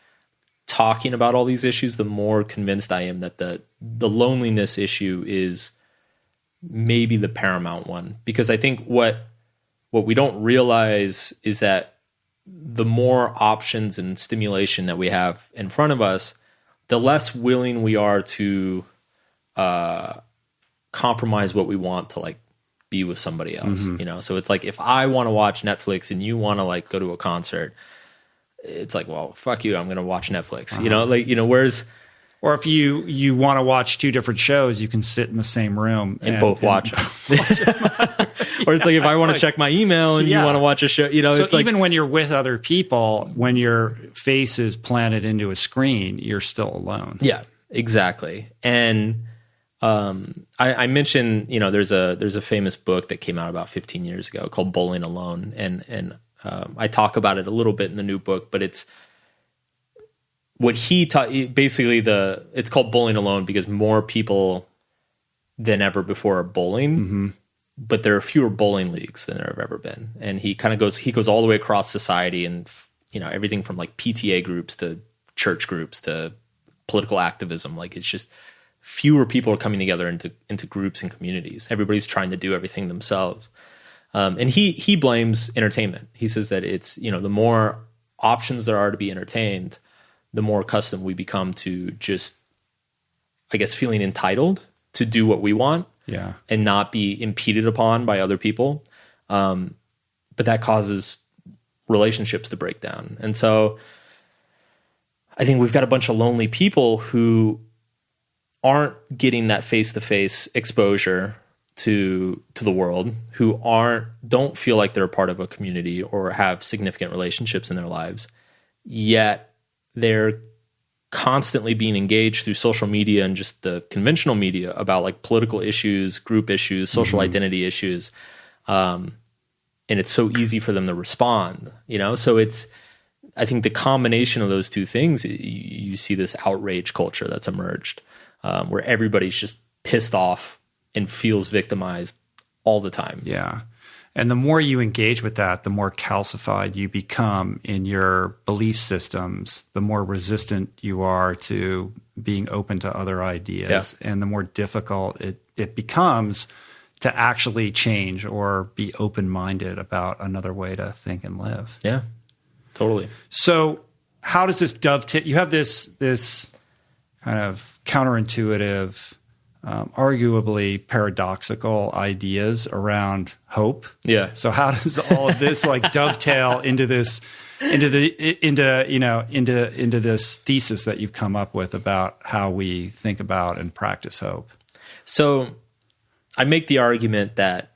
talking about all these issues, the more convinced I am that the loneliness issue is maybe the paramount one. Because I think what we don't realize is that the more options and stimulation that we have in front of us, the less willing we are to compromise what we want to like be with somebody else, you know? So it's like, if I want to watch Netflix and you want to like go to a concert, it's like, well, fuck you, I'm going to watch Netflix, you know, like, you know, whereas,
or if you want to watch two different shows, you can sit in the same room
and both watch them. Or it's like, if I want to check my email and you want to watch a show, you know,
so
it's like,
even when you're with other people, when your face is planted into a screen, you're still alone.
Yeah, exactly. And I mentioned, you know, there's a famous book that came out about 15 years ago called Bowling Alone. And I talk about it a little bit in the new book, but it's what he taught. Basically, it's called Bowling Alone because more people than ever before are bowling, but there are fewer bowling leagues than there have ever been. And he goes all the way across society, and you know, everything from like PTA groups to church groups to political activism. Like, it's just fewer people are coming together into groups and communities. Everybody's trying to do everything themselves. And he blames entertainment. He says that it's, you know, the more options there are to be entertained, the more accustomed we become to just, I guess, feeling entitled to do what we want, and not be impeded upon by other people. But that causes relationships to break down. And so I think we've got a bunch of lonely people who aren't getting that face-to-face exposure to the world, who don't feel like they're a part of a community or have significant relationships in their lives, yet they're constantly being engaged through social media and just the conventional media about like political issues, group issues, social identity issues. And it's so easy for them to respond, you know? So I think the combination of those two things, you see this outrage culture that's emerged, where everybody's just pissed off and feels victimized all the time.
Yeah. And the more you engage with that, the more calcified you become in your belief systems, the more resistant you are to being open to other ideas, and the more difficult it becomes to actually change or be open-minded about another way to think and live.
Yeah, totally.
So how does this dovetail? You have this kind of counterintuitive, arguably paradoxical ideas around hope.
Yeah.
So how does all of this like dovetail into this thesis that you've come up with about how we think about and practice hope? So
I make the argument that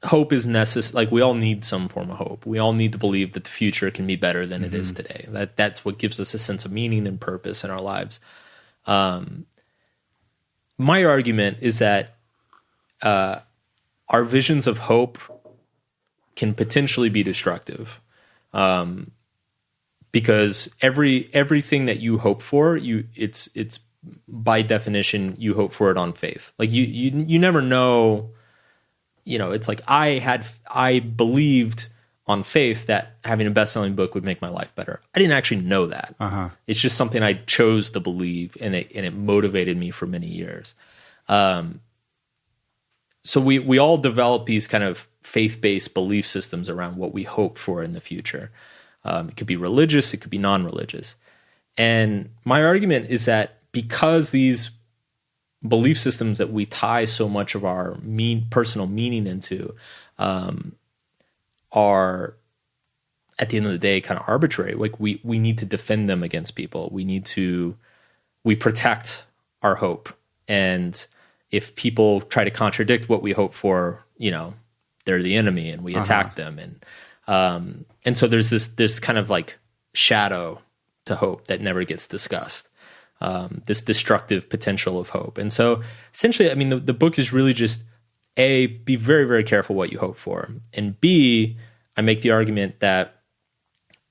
hope is necessary. Like, we all need some form of hope. We all need to believe that the future can be better than it is today. That's what gives us a sense of meaning and purpose in our lives. My argument is that our visions of hope can potentially be destructive, because everything that you hope for, it's by definition you hope for it on faith. Like you never know. You know, it's like I believed on faith that having a best-selling book would make my life better. I didn't actually know that. It's just something I chose to believe, and it motivated me for many years. So we all develop these kind of faith-based belief systems around what we hope for in the future. It could be religious, it could be non-religious. And my argument is that because these belief systems that we tie so much of our personal meaning into are, at the end of the day, kind of arbitrary. Like we need to defend them against people. We protect our hope. And if people try to contradict what we hope for, you know, they're the enemy, and we attack them. And so there's this kind of like shadow to hope that never gets discussed. This destructive potential of hope. And so essentially, I mean, the book is really just A, be very, very careful what you hope for. And B, I make the argument that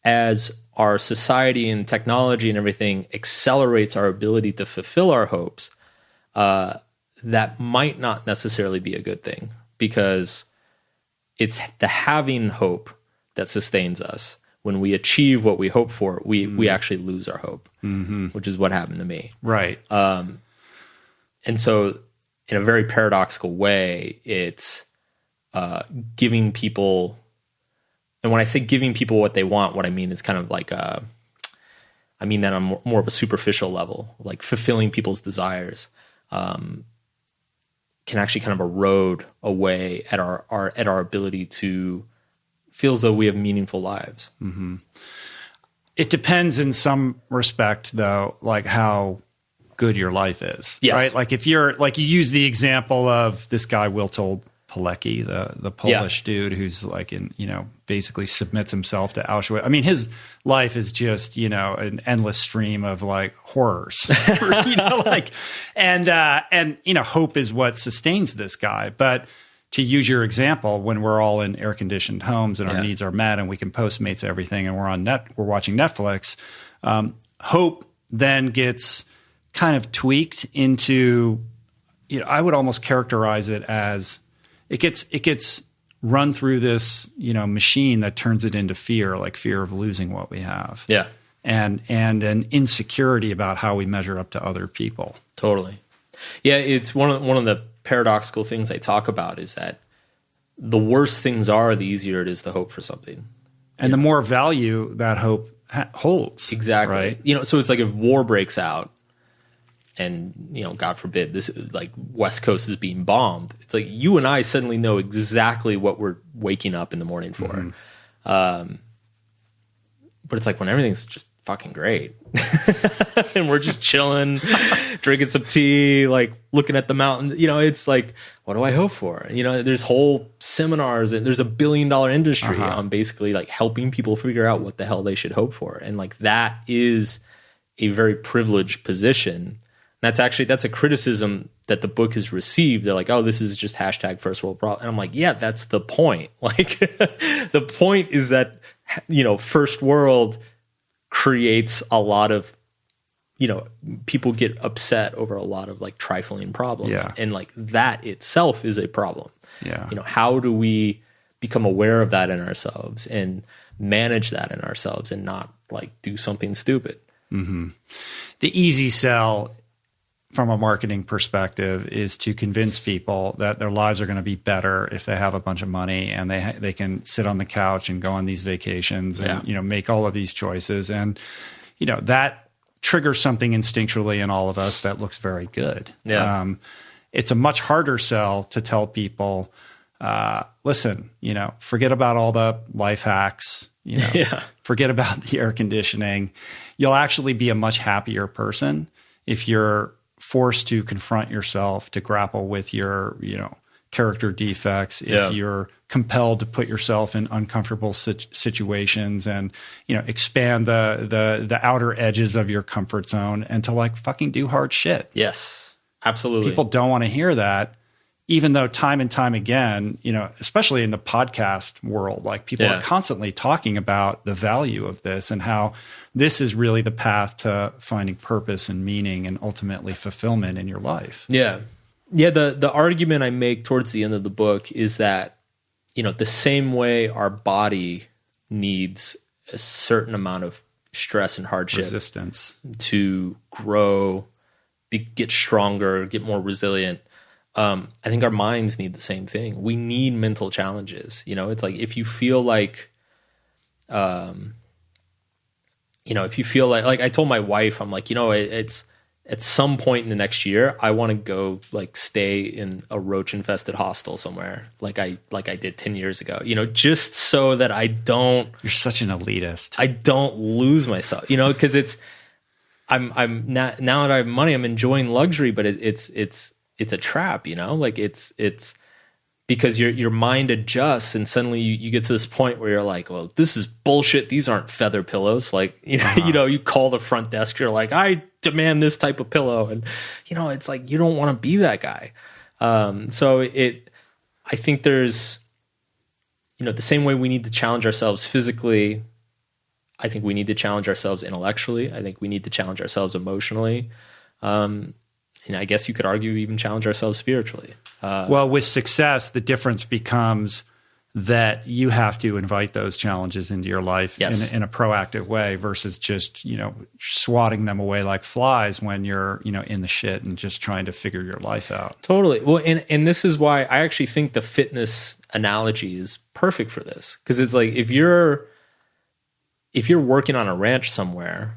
as our society and technology and everything accelerates our ability to fulfill our hopes, that might not necessarily be a good thing, because it's the having hope that sustains us. when we achieve what we hope for, we actually lose our hope, which is what happened to me.
Right.
And so in a very paradoxical way, it's giving people, and when I say giving people what they want, what I mean is kind of like, I mean that on more of a superficial level, like fulfilling people's desires, can actually kind of erode away at our ability to feel as though we have meaningful lives.
Mm-hmm. It depends in some respect, though, like how good your life is,
yes.
right? Like if you're like, you use the example of this guy Witold Pilecki, the Polish dude who's like basically submits himself to Auschwitz. I mean, his life is just, an endless stream of like horrors, and hope is what sustains this guy. But to use your example, when we're all in air conditioned homes and our needs are met and we can Postmates everything and we're watching Netflix, hope then gets kind of tweaked into, I would almost characterize it as, it gets run through this, machine that turns it into fear, like fear of losing what we have.
Yeah.
And an insecurity about how we measure up to other people.
Totally. Yeah. It's one of the paradoxical things I talk about is that the worse things are, the easier it is to hope for something.
And the more value that hope holds.
Exactly.
Right?
So it's like if war breaks out, and, God forbid, this like West Coast is being bombed. It's like you and I suddenly know exactly what we're waking up in the morning for. Mm-hmm. But it's like when everything's just fucking great and we're just chilling, drinking some tea, like looking at the mountain, it's like, what do I hope for? There's whole seminars and there's $1 billion industry on basically like helping people figure out what the hell they should hope for. And like, that is a very privileged position. That's a criticism that the book has received. They're like, oh, this is just hashtag first world problem. And I'm like, yeah, that's the point. Like the point is that, first world creates a lot of, people get upset over a lot of like trifling problems.
Yeah.
And like that itself is a problem.
Yeah.
How do we become aware of that in ourselves and manage that in ourselves and not like do something stupid?
Mm-hmm. The easy sell from a marketing perspective is to convince people that their lives are going to be better if they have a bunch of money and they can sit on the couch and go on these vacations and make all of these choices, and that triggers something instinctually in all of us that looks very good. It's a much harder sell to tell people, listen, forget about all the life hacks, forget about the air conditioning. You'll actually be a much happier person if you're forced to confront yourself, to grapple with your, character defects, if you're compelled to put yourself in uncomfortable situations and, expand the outer edges of your comfort zone and to like fucking do hard shit.
Yes, absolutely.
People don't want to hear that, even though time and time again, especially in the podcast world, like people are constantly talking about the value of this and how this is really the path to finding purpose and meaning and ultimately fulfillment in your life.
Yeah. Yeah. The argument I make towards the end of the book is that, the same way our body needs a certain amount of stress and hardship,
resistance
to grow, get stronger, get more resilient. I think our minds need the same thing. We need mental challenges. It's like, if you feel like, if you feel like I told my wife, I'm like, it's at some point in the next year, I want to go like stay in a roach infested hostel somewhere. Like I did 10 years ago, just so that
you're such an elitist.
I don't lose myself, cause I'm now that I have money, I'm enjoying luxury, but it's a trap, like it's because your mind adjusts and suddenly you get to this point where you're like, well, this is bullshit. These aren't feather pillows. Like, you call the front desk, you're like, I demand this type of pillow. And, it's like, you don't want to be that guy. I think there's, the same way we need to challenge ourselves physically, I think we need to challenge ourselves intellectually. I think we need to challenge ourselves emotionally. And I guess you could argue even challenge ourselves spiritually.
Well, with success, the difference becomes that you have to invite those challenges into your life in a proactive way versus just, swatting them away like flies when you're, in the shit and just trying to figure your life out.
Totally. Well, and this is why I actually think the fitness analogy is perfect for this. Because it's like if you're working on a ranch somewhere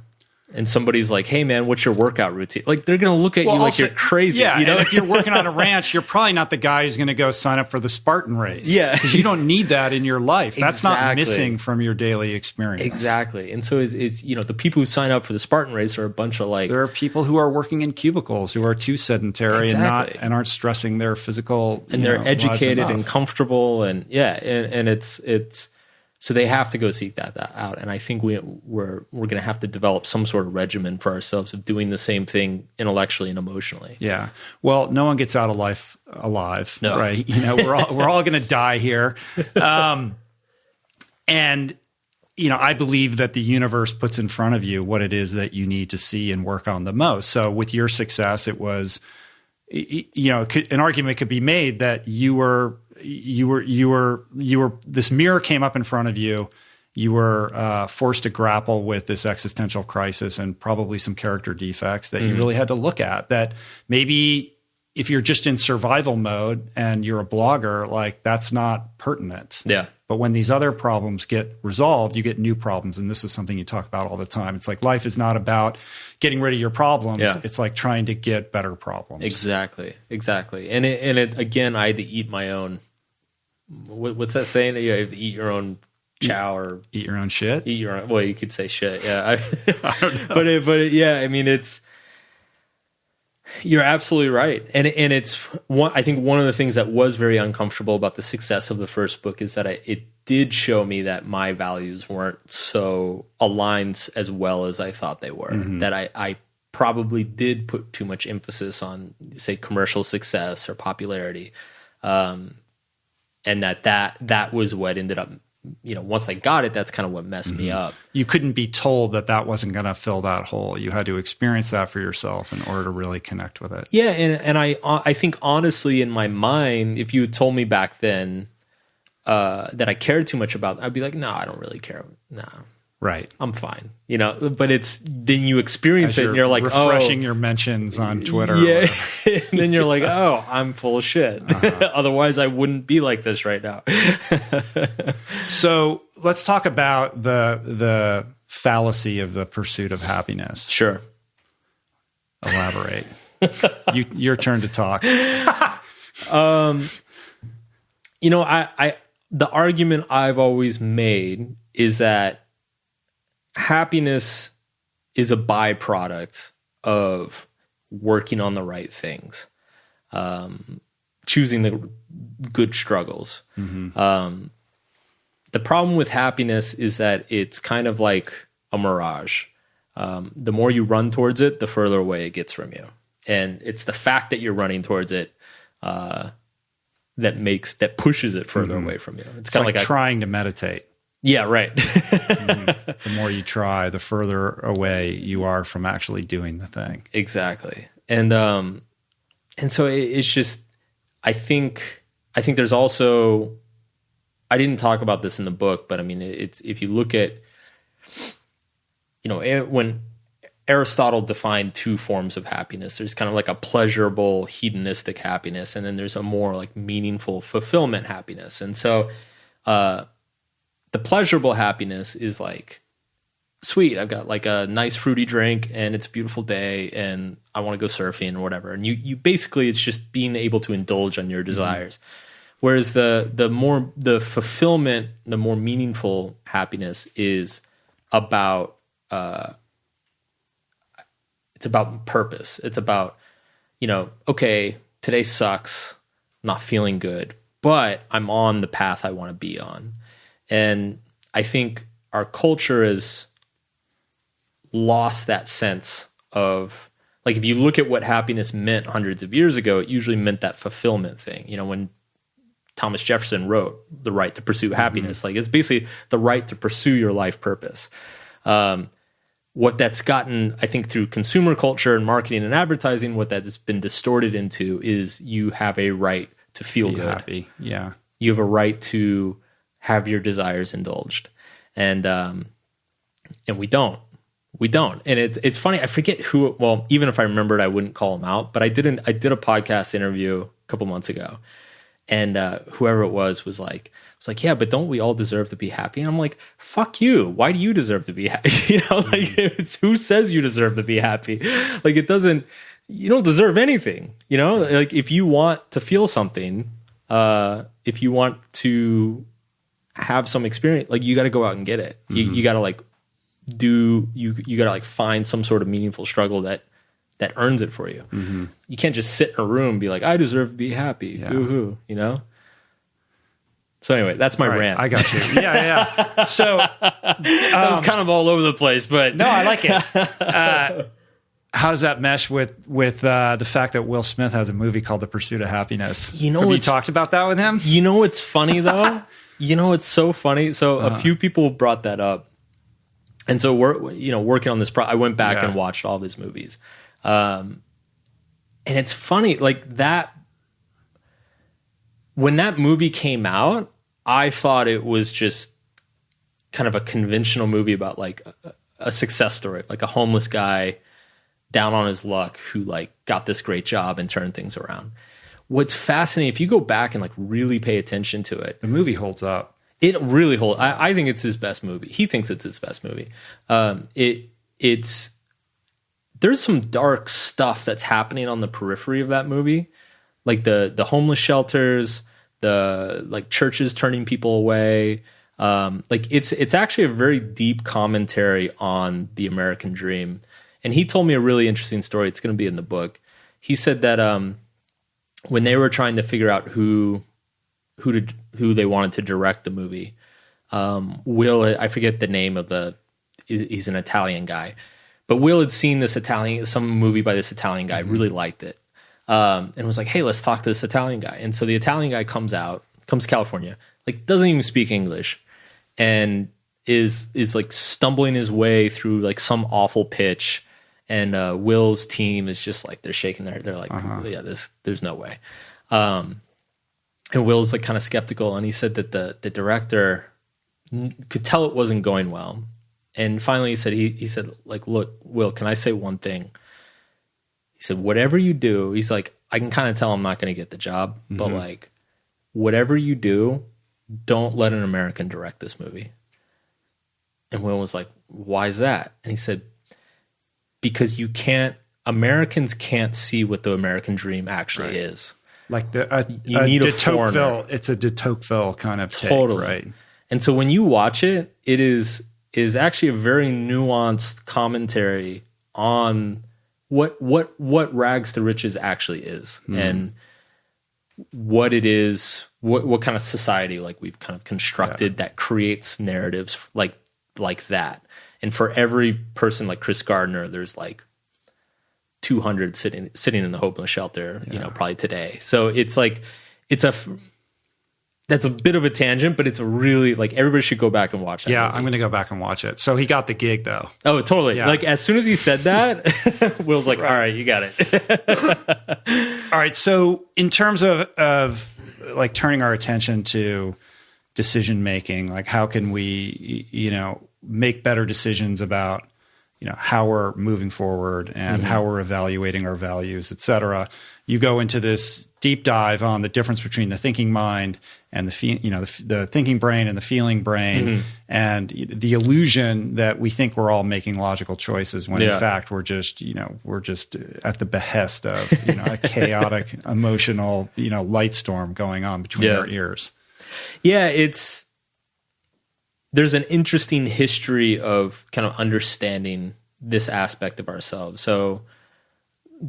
and somebody's like, hey man, what's your workout routine? Like they're going to look at you like you're crazy.
Yeah. And if you're working on a ranch, you're probably not the guy who's going to go sign up for the Spartan race.
Yeah.
Because you don't need that in your life. That's not missing from your daily experience.
Exactly. And so it's the people who sign up for the Spartan race are a bunch of like,
there are people who are working in cubicles who are too sedentary and aren't stressing their physical,
and they're educated and comfortable. And and it's, so they have to go seek that out, and I think we're going to have to develop some sort of regimen for ourselves of doing the same thing intellectually and emotionally.
Yeah. Well, no one gets out of life alive,
no.
Right? We're all going to die here, and I believe that the universe puts in front of you what it is that you need to see and work on the most. So with your success, it was, an argument could be made that you were this mirror came up in front of you. You were forced to grapple with this existential crisis and probably some character defects that you really had to look at. That maybe if you're just in survival mode and you're a blogger, like that's not pertinent.
Yeah.
But when these other problems get resolved, you get new problems. And this is something you talk about all the time. It's like life is not about getting rid of your problems.
Yeah.
It's like trying to get better problems.
Exactly. And it again, I had to eat my own. What's that saying? You have to eat your own chow or
eat your own shit.
Eat your own. Well, you could say shit. Yeah,
I don't know.
But yeah, I mean, you're absolutely right, and it's one. I think one of the things that was very uncomfortable about the success of the first book is that it did show me that my values weren't so aligned as well as I thought they were. Mm-hmm. That I probably did put too much emphasis on, say, commercial success or popularity. And that was what ended up, once I got it, that's kind of what messed me up.
You couldn't be told that wasn't going to fill that hole. You had to experience that for yourself in order to really connect with it.
Yeah, and I think honestly in my mind, if you had told me back then that I cared too much about it, I'd be like, no, I don't really care. No.
Right.
I'm fine. But it's then you experience it and you're like,
refreshing your mentions on Twitter.
Yeah. And then you're like, oh, I'm full of shit. Uh-huh. Otherwise I wouldn't be like this right now.
So let's talk about the fallacy of the pursuit of happiness.
Sure.
Elaborate. Your turn to talk.
The argument I've always made is that happiness is a byproduct of working on the right things, choosing the good struggles. Mm-hmm. The problem with happiness is that it's kind of like a mirage. The more you run towards it, the further away it gets from you. And it's the fact that you're running towards it that pushes it further away from you.
It's kind of like trying to meditate.
Yeah, right.
The more you try, the further away you are from actually doing the thing.
Exactly. And so it's just, I think there's also, I didn't talk about this in the book, but I mean, it's, if you look at, when Aristotle defined two forms of happiness, there's kind of like a pleasurable, hedonistic happiness, and then there's a more like meaningful fulfillment happiness. And so, the pleasurable happiness is like, sweet, I've got like a nice fruity drink and it's a beautiful day and I want to go surfing or whatever. And you basically, it's just being able to indulge on your desires. Mm-hmm. Whereas the fulfillment, the more meaningful happiness is about, it's about purpose. It's about, okay, today sucks, not feeling good, but I'm on the path I want to be on. And I think our culture has lost that sense of, like, if you look at what happiness meant hundreds of years ago, it usually meant that fulfillment thing. When Thomas Jefferson wrote The Right to Pursue Happiness, like, it's basically the right to pursue your life purpose. What that's gotten, I think, through consumer culture and marketing and advertising, what that's been distorted into is you have a right to feel good.
Happy. Yeah.
You have a right to have your desires indulged. And we don't. And it's funny. I forget who, well, even if I remembered, I wouldn't call him out, but I did a podcast interview a couple months ago. And whoever it was like, yeah, but don't we all deserve to be happy? And I'm like, fuck you. Why do you deserve to be happy? It's who says you deserve to be happy? Like, you don't deserve anything, Like, if you want to feel something, if you want to have some experience, like, you got to go out and get it. You got to like you got to like find some sort of meaningful struggle that earns it for you. You can't just sit in a room and be like, I deserve to be happy. Boo-hoo, So anyway, that's my rant.
I got you. Yeah. So
that was kind of all over the place, but
no, I like it. How does that mesh with the fact that Will Smith has a movie called The Pursuit of Happiness? Have you talked about that with him?
What's funny though? It's so funny. So a few people brought that up, and so we're working on this. I went back and watched all of his movies, and it's funny like that. When that movie came out, I thought it was just kind of a conventional movie about like a success story, like a homeless guy down on his luck who like got this great job and turned things around. What's fascinating, if you go back and like really pay attention to it,
the movie holds up.
It really holds. I think it's his best movie. He thinks it's his best movie. There's some dark stuff that's happening on the periphery of that movie, like the homeless shelters, the like churches turning people away. Like it's actually a very deep commentary on the American dream. And he told me a really interesting story. It's going to be in the book. He said that when they were trying to figure out who they wanted to direct the movie, Will, I forget the name of he's an Italian guy, but Will had seen some movie by this Italian guy, really liked it, and was like, hey, let's talk to this Italian guy. And so the Italian guy comes to California, like doesn't even speak English, and is like stumbling his way through like some awful pitch. And Will's team is just like, they're shaking they're like, yeah, there's no way. And Will's like kind of skeptical. And he said that the director could tell it wasn't going well. And finally he said like, look, Will, can I say one thing? He said, whatever you do, he's like, I can kind of tell I'm not going to get the job, but like, whatever you do, don't let an American direct this movie. And Will was like, why is that? And he said, because Americans can't see what the American dream actually is. Like
you need de Tocqueville, it's a de Tocqueville kind of take, right?
And so when you watch it, it is actually a very nuanced commentary on what rags to riches actually is, and what it is, what kind of society like we've kind of constructed that creates narratives like that. And for every person like Chris Gardner, there's like 200 sitting in the homeless shelter, probably today. So it's like, that's a bit of a tangent, but it's a really like everybody should go back and watch that.
Yeah,
movie.
I'm going to go back and watch it. So he got the gig though.
Oh, totally. Yeah. Like as soon as he said that, Will's like, all right, you got it.
All right. So in terms of like turning our attention to decision making, like how can we, make better decisions about, how we're moving forward and how we're evaluating our values, et cetera. You go into this deep dive on the difference between the thinking mind and the thinking brain and the feeling brain, and the illusion that we think we're all making logical choices when in fact we're just at the behest of a chaotic emotional light storm going on between our ears.
Yeah, there's an interesting history of kind of understanding this aspect of ourselves. So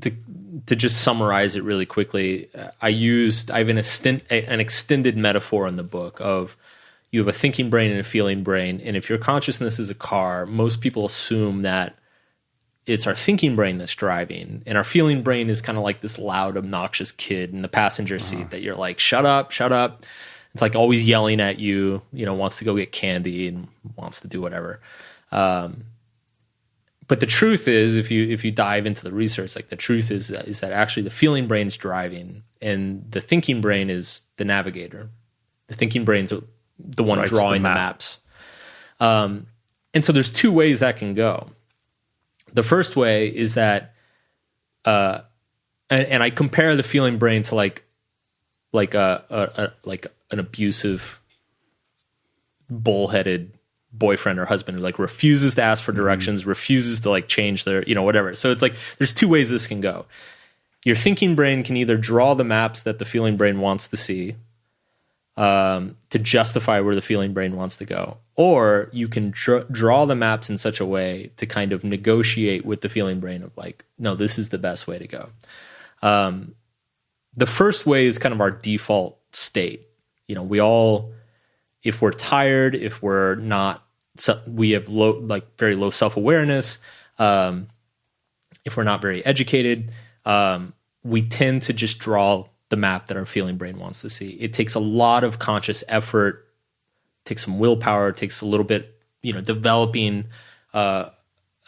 to just summarize it really quickly, I have an extended metaphor in the book of you have a thinking brain and a feeling brain. And if your consciousness is a car, most people assume that it's our thinking brain that's driving. And our feeling brain is kind of like this loud, obnoxious kid in the passenger seat that you're like, shut up, shut up. It's like always yelling at you, wants to go get candy and wants to do whatever. But the truth is, if you dive into the research, like the truth is that actually the feeling brain is driving and the thinking brain is the navigator. The thinking brain's the one drawing the maps. And so there's two ways that can go. The first way is that, and I compare the feeling brain to like an abusive, bullheaded boyfriend or husband who like refuses to ask for directions, refuses to like change their, whatever. So it's like, there's two ways this can go. Your thinking brain can either draw the maps that the feeling brain wants to see, to justify where the feeling brain wants to go, or you can draw the maps in such a way to kind of negotiate with the feeling brain of like, no, this is the best way to go. The first way is kind of our default state. We all, if we're tired, if we're not, we have very low self-awareness. If we're not very educated, we tend to just draw the map that our feeling brain wants to see. It takes a lot of conscious effort, takes some willpower, takes a little bit, developing a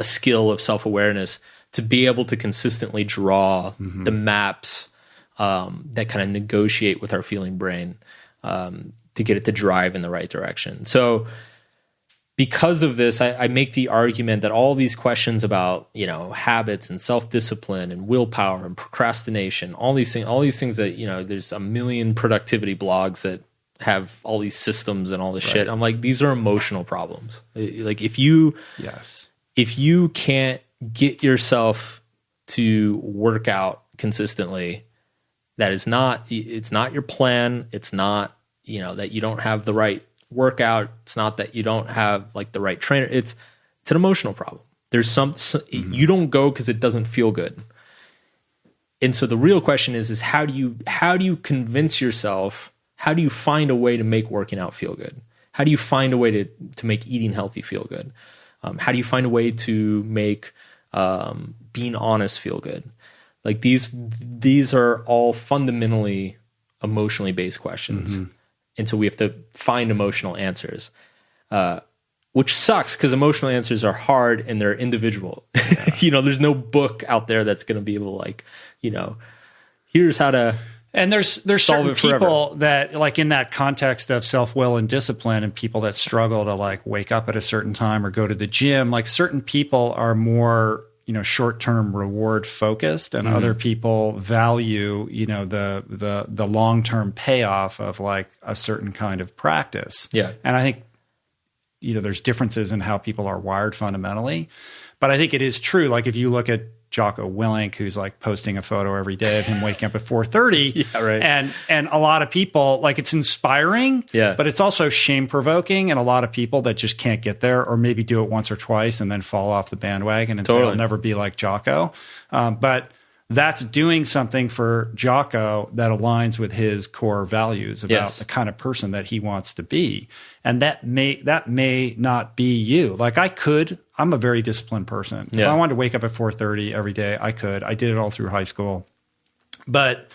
skill of self-awareness to be able to consistently draw the maps that kind of negotiate with our feeling brain to get it to drive in the right direction. So because of this, I make the argument that all these questions about, habits and self-discipline and willpower and procrastination, all these things that, there's a million productivity blogs that have all these systems and all this shit. I'm like, these are emotional problems. Like if you can't get yourself to work out consistently, it's not your plan. It's not, that you don't have the right workout. It's not that you don't have like the right trainer. It's an emotional problem. There's you don't go because it doesn't feel good. And so the real question is how do you convince yourself, how do you find a way to make working out feel good? How do you find a way to make eating healthy feel good? How do you find a way to make being honest feel good? Like these are all fundamentally emotionally based questions. And so we have to find emotional answers, which sucks because emotional answers are hard and they're individual. Yeah. There's no book out there that's going to be able to here's how to. And there's certain people that like in that context of self-will and discipline and people that struggle to like wake up at a certain time or go to the gym, like certain people are more, short-term reward focused and other people value, the long-term payoff of like a certain kind of practice. Yeah. And I think, there's differences in how people are wired fundamentally, but I think it is true. Like if you look at Jocko Willink, who's like posting a photo every day of him waking up at 4:30. Yeah, right. And a lot of people, like it's inspiring, but it's also shame provoking. And a lot of people that just can't get there or maybe do it once or twice and then fall off the bandwagon and say, I'll never be like Jocko. But that's doing something for Jocko that aligns with his core values about the kind of person that he wants to be. And that may not be you. Like I'm a very disciplined person. If I wanted to wake up at 4:30 every day, I could. I did it all through high school. But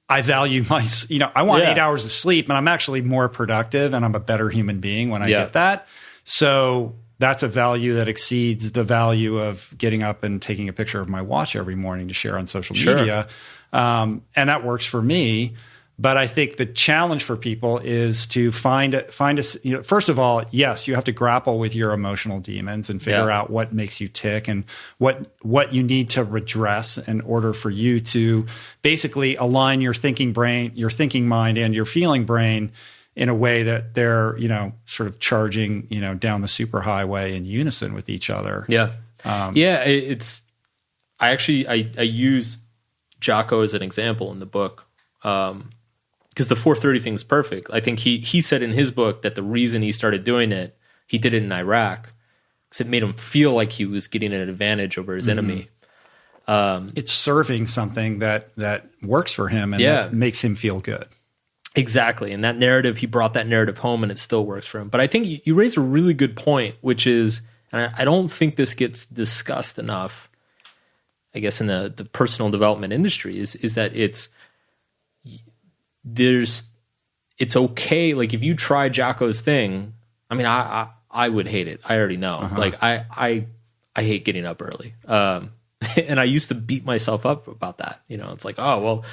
I value I want 8 hours of sleep and I'm actually more productive and I'm a better human being when I get that. So that's a value that exceeds the value of getting up and taking a picture of my watch every morning to share on social media. And that works for me. But I think the challenge for people is to find a first of all, yes, you have to grapple with your emotional demons and figure out what makes you tick and what you need to redress in order for you to basically align your thinking brain, your thinking mind and your feeling brain in a way that they're, sort of charging, down the superhighway in unison with each other. Yeah. I use Jocko as an example in the book. Because the 4:30 thing is perfect. I think he said in his book that the reason he started doing it, he did it in Iraq because it made him feel like he was getting an advantage over his enemy. It's serving something that works for him and that makes him feel good. Exactly. And that narrative, he brought that narrative home and it still works for him. But I think you raised a really good point, which is, and I don't think this gets discussed enough, I guess, in the personal development industry, is that it's okay. Like if you try Jocko's thing, I mean, I would hate it. I already know. Like I hate getting up early. And I used to beat myself up about that. It's like, oh, well,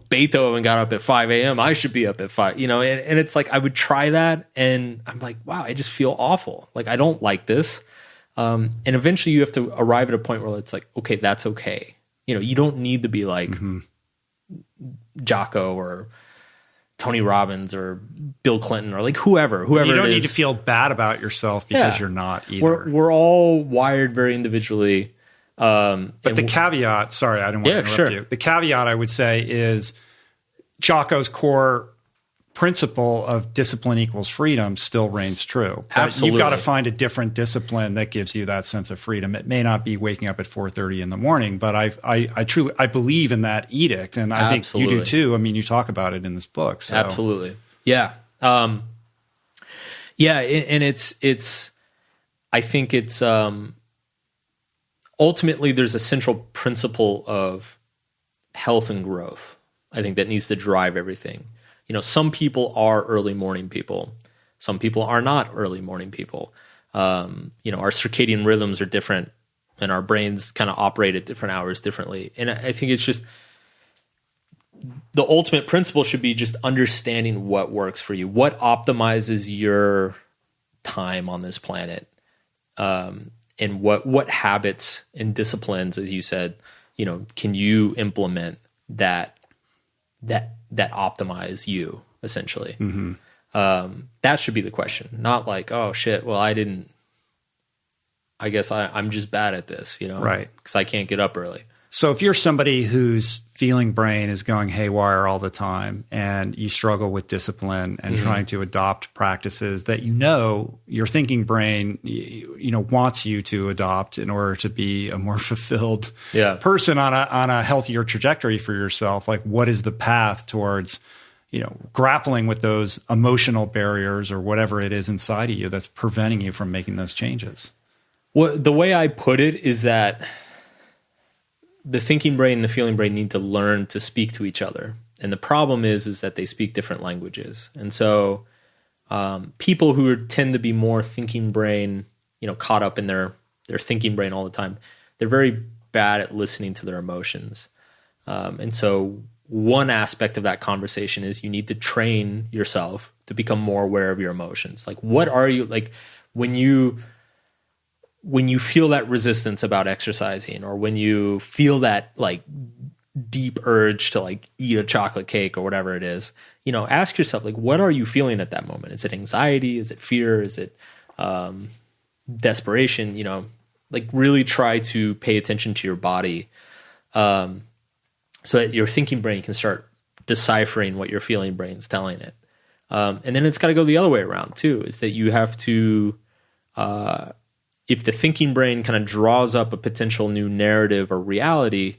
Beethoven got up at 5 a.m. I should be up at 5, and it's like, I would try that and I'm like, wow, I just feel awful. Like, I don't like this. And eventually you have to arrive at a point where it's like, okay, that's okay. You don't need to be like Jocko or Tony Robbins or Bill Clinton or like whoever
you don't
it
need
is.
to feel bad about yourself because you're not either.
We're all wired very individually.
But the caveat, sorry, I didn't want to interrupt you. The caveat I would say is Jocko's core principle of discipline equals freedom still reigns true. But
Absolutely.
You've got to find a different discipline that gives you that sense of freedom. It may not be waking up at 4:30 in the morning, but I truly believe in that edict, and I think you do too. I mean, you talk about it in this book. So.
Absolutely, yeah, and it's. I think it's ultimately there's a central principle of health and growth. I think that needs to drive everything. Some people are early morning people. Some people are not early morning people. Our circadian rhythms are different and our brains kind of operate at different hours differently. And I think it's just the ultimate principle should be just understanding what works for you, what optimizes your time on this planet, and what habits and disciplines, as you said, can you implement that optimize you essentially. That should be the question, not like, oh shit, well, I guess I'm just bad at this,
right?
Because I can't get up early.
So if you're somebody whose feeling brain is going haywire all the time and you struggle with discipline and trying to adopt practices that your thinking brain wants you to adopt in order to be a more fulfilled person on a healthier trajectory for yourself, like what is the path towards grappling with those emotional barriers or whatever it is inside of you that's preventing you from making those changes?
Well, the way I put it is that the thinking brain and the feeling brain need to learn to speak to each other. And the problem is that they speak different languages. And so people who tend to be more thinking brain, caught up in their thinking brain all the time, they're very bad at listening to their emotions. And so one aspect of that conversation is you need to train yourself to become more aware of your emotions. Like, what are you, like, when you feel that resistance about exercising, or when you feel that like deep urge to like eat a chocolate cake or whatever it is, ask yourself, like, what are you feeling at that moment? Is it anxiety? Is it fear? Is it desperation? Like really try to pay attention to your body so that your thinking brain can start deciphering what your feeling brain's telling it. And then it's got to go the other way around too, is that you have to, if the thinking brain kind of draws up a potential new narrative or reality,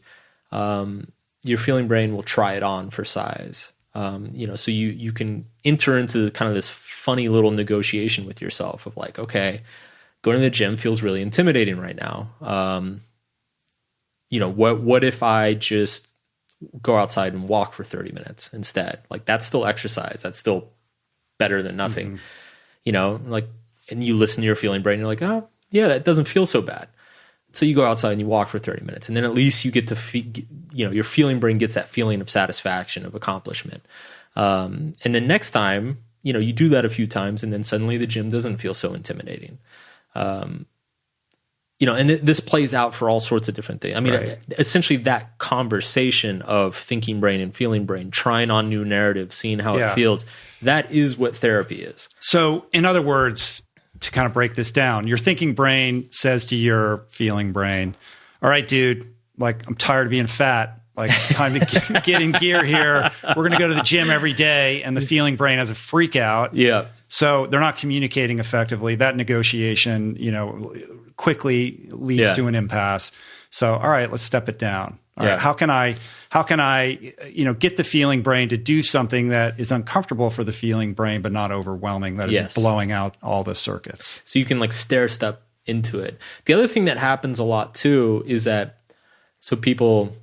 your feeling brain will try it on for size. So you can enter into kind of this funny little negotiation with yourself of like, okay, going to the gym feels really intimidating right now. What if I just go outside and walk for 30 minutes instead? Like, that's still exercise. That's still better than nothing. And you listen to your feeling brain, you're like, oh, yeah, that doesn't feel so bad. So you go outside and you walk for 30 minutes, and then at least you get to, your feeling brain gets that feeling of satisfaction, of accomplishment. And then next time, you do that a few times, and then suddenly the gym doesn't feel so intimidating. And this plays out for all sorts of different things. I mean, essentially that conversation of thinking brain and feeling brain, trying on new narratives, seeing how it feels, that is what therapy is.
So in other words, to kind of break this down, your thinking brain says to your feeling brain, all right, dude, like, I'm tired of being fat. Like, it's time to get in gear here. We're going to go to the gym every day. And the feeling brain has a freak out.
Yeah.
So they're not communicating effectively. That negotiation, quickly leads to an impasse. So, all right, let's step it down. All right, how can I, get the feeling brain to do something that is uncomfortable for the feeling brain, but not overwhelming, that is blowing out all the circuits.
So you can like stair step into it. The other thing that happens a lot too is that, so people,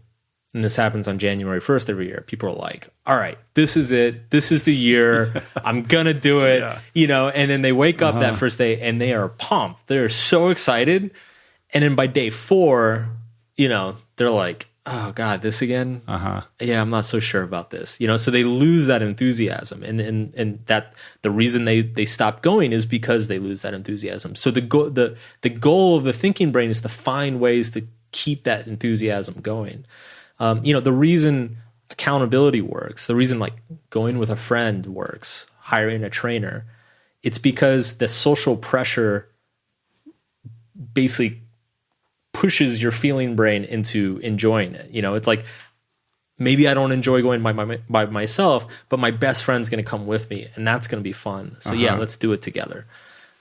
and this happens on January 1st every year, people are like, all right, this is it. This is the year. I'm going to do it, and then they wake up that first day and they are pumped. They're so excited. And then by day 4, they're like, oh God, this again?
Uh-huh.
Yeah, I'm not so sure about this. So they lose that enthusiasm. And that the reason they stop going is because they lose that enthusiasm. So the goal of the thinking brain is to find ways to keep that enthusiasm going. The reason accountability works, the reason like going with a friend works, hiring a trainer, it's because the social pressure basically pushes your feeling brain into enjoying it. It's like, maybe I don't enjoy going by myself, but my best friend's going to come with me, and that's going to be fun. So yeah, let's do it together.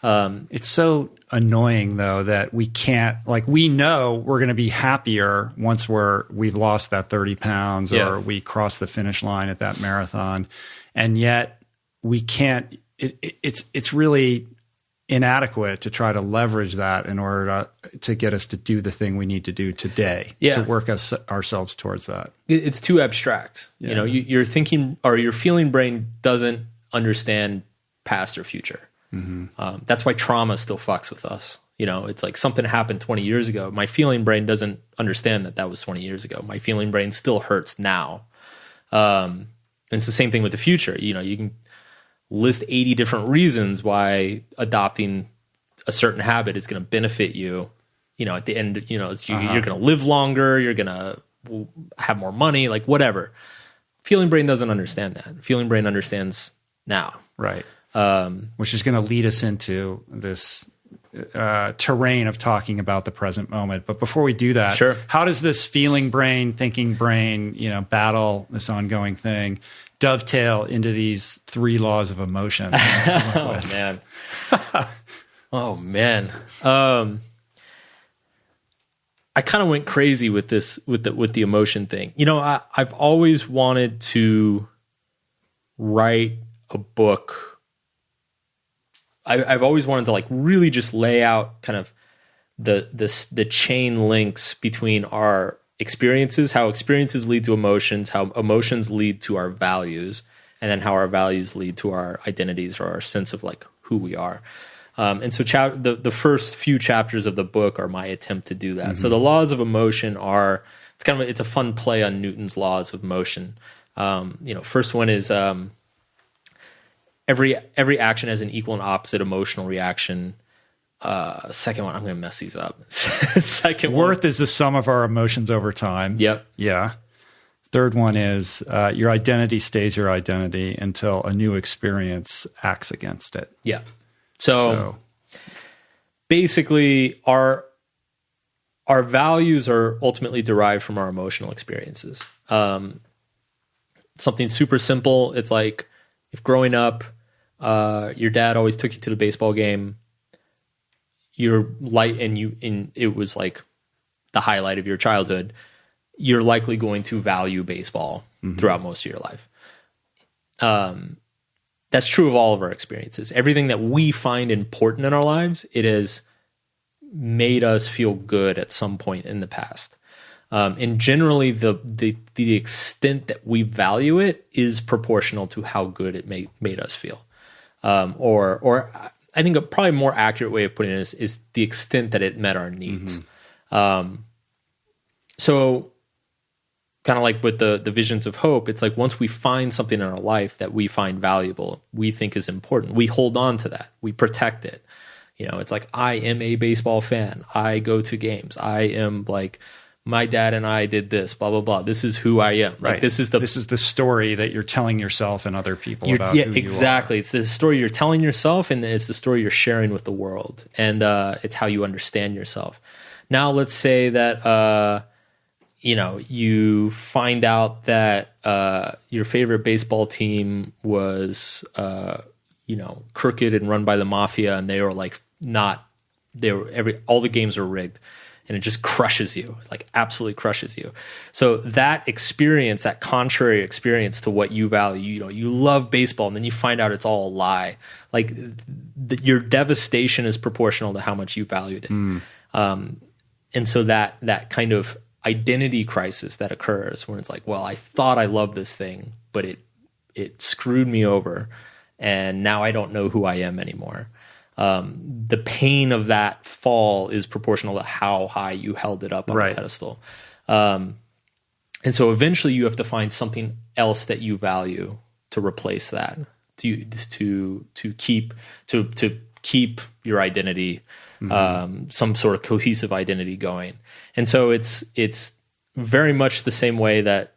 It's so annoying though that we can't, like, we know we're going to be happier once we've lost that 30 pounds or we cross the finish line at that marathon, and yet we can't. It's really inadequate to try to leverage that in order to get us to do the thing we need to do today to work ourselves towards that.
It's too abstract.
Yeah.
Your thinking or your feeling brain doesn't understand past or future. Mm-hmm. That's why trauma still fucks with us. It's like something happened 20 years ago. My feeling brain doesn't understand that was 20 years ago. My feeling brain still hurts now. And it's the same thing with the future. You can list 80 different reasons why adopting a certain habit is going to benefit you. At the end, you're going to live longer, you're going to have more money, like whatever. Feeling brain doesn't understand that. Feeling brain understands now.
Right. Which is going to lead us into this terrain of talking about the present moment. But before we do that,
sure.
How does this feeling brain, thinking brain, battle, this ongoing thing, dovetail into these 3 laws of emotion?
Oh man. Oh man. I kind of went crazy with this, with the emotion thing. I've always wanted to write a book. I've always wanted to like really just lay out kind of the chain links between our experiences, how experiences lead to emotions, how emotions lead to our values, and then how our values lead to our identities or our sense of like who we are. And so the first few chapters of the book are my attempt to do that. Mm-hmm. So the laws of emotion are, it's a fun play on Newton's laws of motion. First one is every action has an equal and opposite emotional reaction. Second one, I'm going to mess these up. Second one,
worth is the sum of our emotions over time.
Yep.
Yeah. Third one is your identity stays your identity until a new experience acts against it.
Yeah. So basically our values are ultimately derived from our emotional experiences. Something super simple. It's like if growing up, your dad always took you to the baseball game, and it was like the highlight of your childhood, you're likely going to value baseball throughout most of your life. That's true of all of our experiences. Everything that we find important in our lives, it has made us feel good at some point in the past. And generally the extent that we value it is proportional to how good it made us feel. Or I think a probably more accurate way of putting it is the extent that it met our needs. So kind of like with the visions of hope, it's like once we find something in our life that we find valuable, we think is important, we hold on to that, we protect it. It's like, I am a baseball fan, I go to games, I am like, my dad and I did this, blah, blah, blah. This is who I am.
Right.
Like, this is the
story that you're telling yourself and other people about who
exactly.
you are.
It's the story you're telling yourself, and it's the story you're sharing with the world. And it's how you understand yourself. Now, let's say that, you find out that your favorite baseball team was, crooked and run by the mafia, and they were like all the games were rigged. And it just crushes you, like absolutely crushes you. So that experience, that contrary experience to what you value, you love baseball, and then you find out it's all a lie. Like your devastation is proportional to how much you valued it. And so that kind of identity crisis that occurs when it's like, well, I thought I loved this thing, but it screwed me over, and now I don't know who I am anymore. The pain of that fall is proportional to how high you held it up on the pedestal. And so eventually you have to find something else that you value to replace that, to keep your identity, some sort of cohesive identity going. And so it's very much the same way that,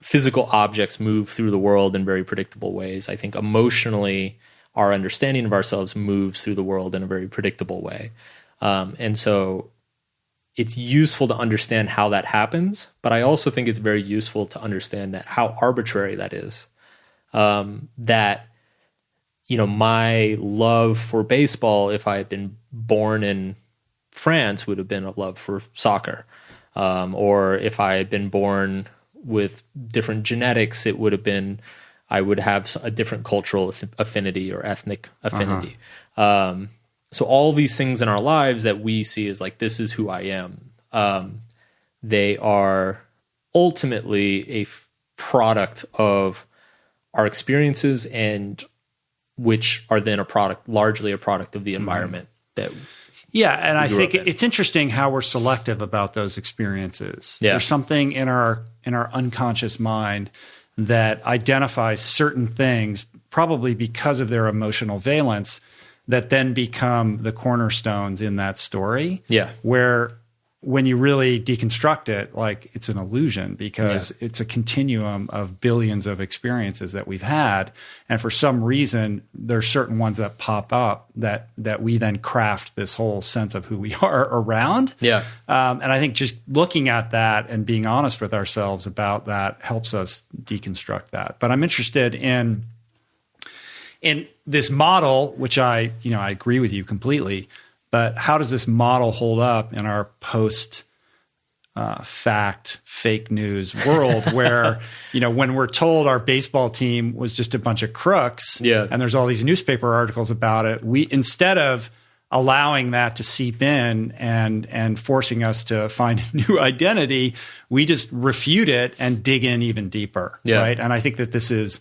physical objects move through the world in very predictable ways. I think emotionally, our understanding of ourselves moves through the world in a very predictable way. And so it's useful to understand how that happens, but I also think it's very useful to understand that how arbitrary that is. That, my love for baseball, if I had been born in France, would have been a love for soccer. Or if I had been born with different genetics, it would have been, I would have a different cultural affinity or ethnic affinity. So all these things in our lives that we see as like, this is who I am. They are ultimately a product of our experiences, and which are then largely a product of the environment that.
Yeah, and I think it's interesting how we're selective about those experiences.
Yeah.
There's something in our unconscious mind that identifies certain things, probably because of their emotional valence, that then become the cornerstones in that story.
Yeah.
Where when you really deconstruct it, like, it's an illusion, because it's a continuum of billions of experiences that we've had. And for some reason, there's certain ones that pop up that we then craft this whole sense of who we are around.
Yeah.
And I think just looking at that and being honest with ourselves about that helps us deconstruct that. But I'm interested in this model, which I agree with you completely. But how does this model hold up in our post-fact fake news world where, when we're told our baseball team was just a bunch of crooks, and there's all these newspaper articles about it, we, instead of allowing that to seep in and forcing us to find a new identity, we just refute it and dig in even deeper, right? And I think that this is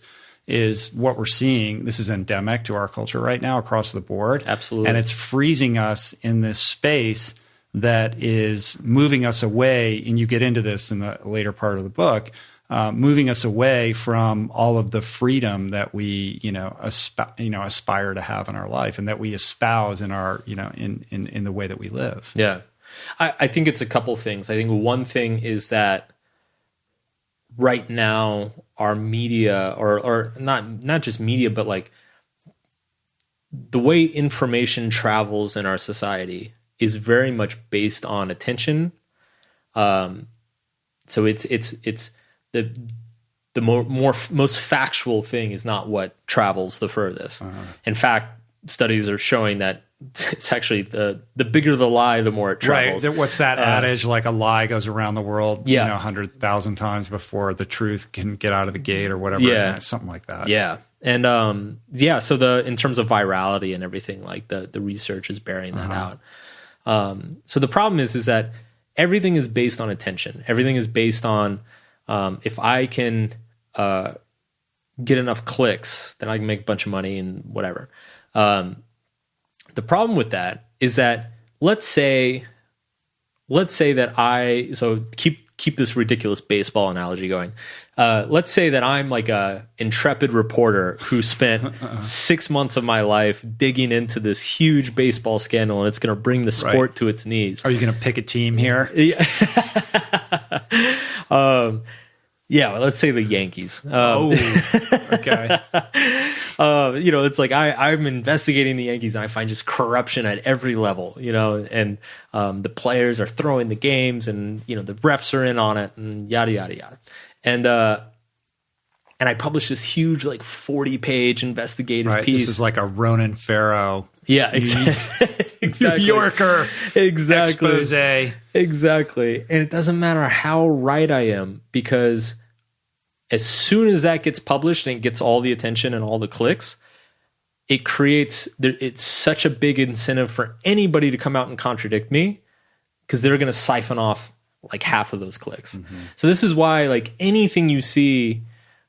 what we're seeing. This is endemic to our culture right now across the board.
Absolutely.
And it's freezing us in this space that is moving us away, and you get into this in the later part of the book, moving us away from all of the freedom that we, aspire to have in our life, and that we espouse in our, in the way that we live.
Yeah. I think it's a couple things. I think one thing is that right now, our media, or not just media, but like the way information travels in our society is very much based on attention. So it's the most factual thing is not what travels the furthest. In fact, studies are showing that it's actually the bigger the lie, the more it travels.
Right. What's that adage? Like, a lie goes around the world, 100,000 times before the truth can get out of the gate, or whatever.
Yeah.
Something like that.
Yeah. And so in terms of virality and everything, like the research is bearing that out. So the problem is that everything is based on attention. Everything is based on, if I can get enough clicks, then I can make a bunch of money and whatever. The problem with that is that let's say that keep this ridiculous baseball analogy going. Let's say that I'm like a intrepid reporter who spent 6 months of my life digging into this huge baseball scandal, and it's going to bring the sport to its knees.
Are you going to pick a team here?
Yeah. Well, let's say the Yankees.
Okay.
It's like I'm investigating the Yankees, and I find just corruption at every level, and the players are throwing the games, and, the refs are in on it, and yada, yada, yada. And I published this huge, like 40-page investigative piece.
This is like a Ronan Farrow.
Yeah, exactly.
New Yorker.
Exactly.
Expose.
Exactly. And it doesn't matter how right I am, because as soon as that gets published and it gets all the attention and all the clicks, it's such a big incentive for anybody to come out and contradict me, because they're going to siphon off like half of those clicks. Mm-hmm. So this is why, like, anything you see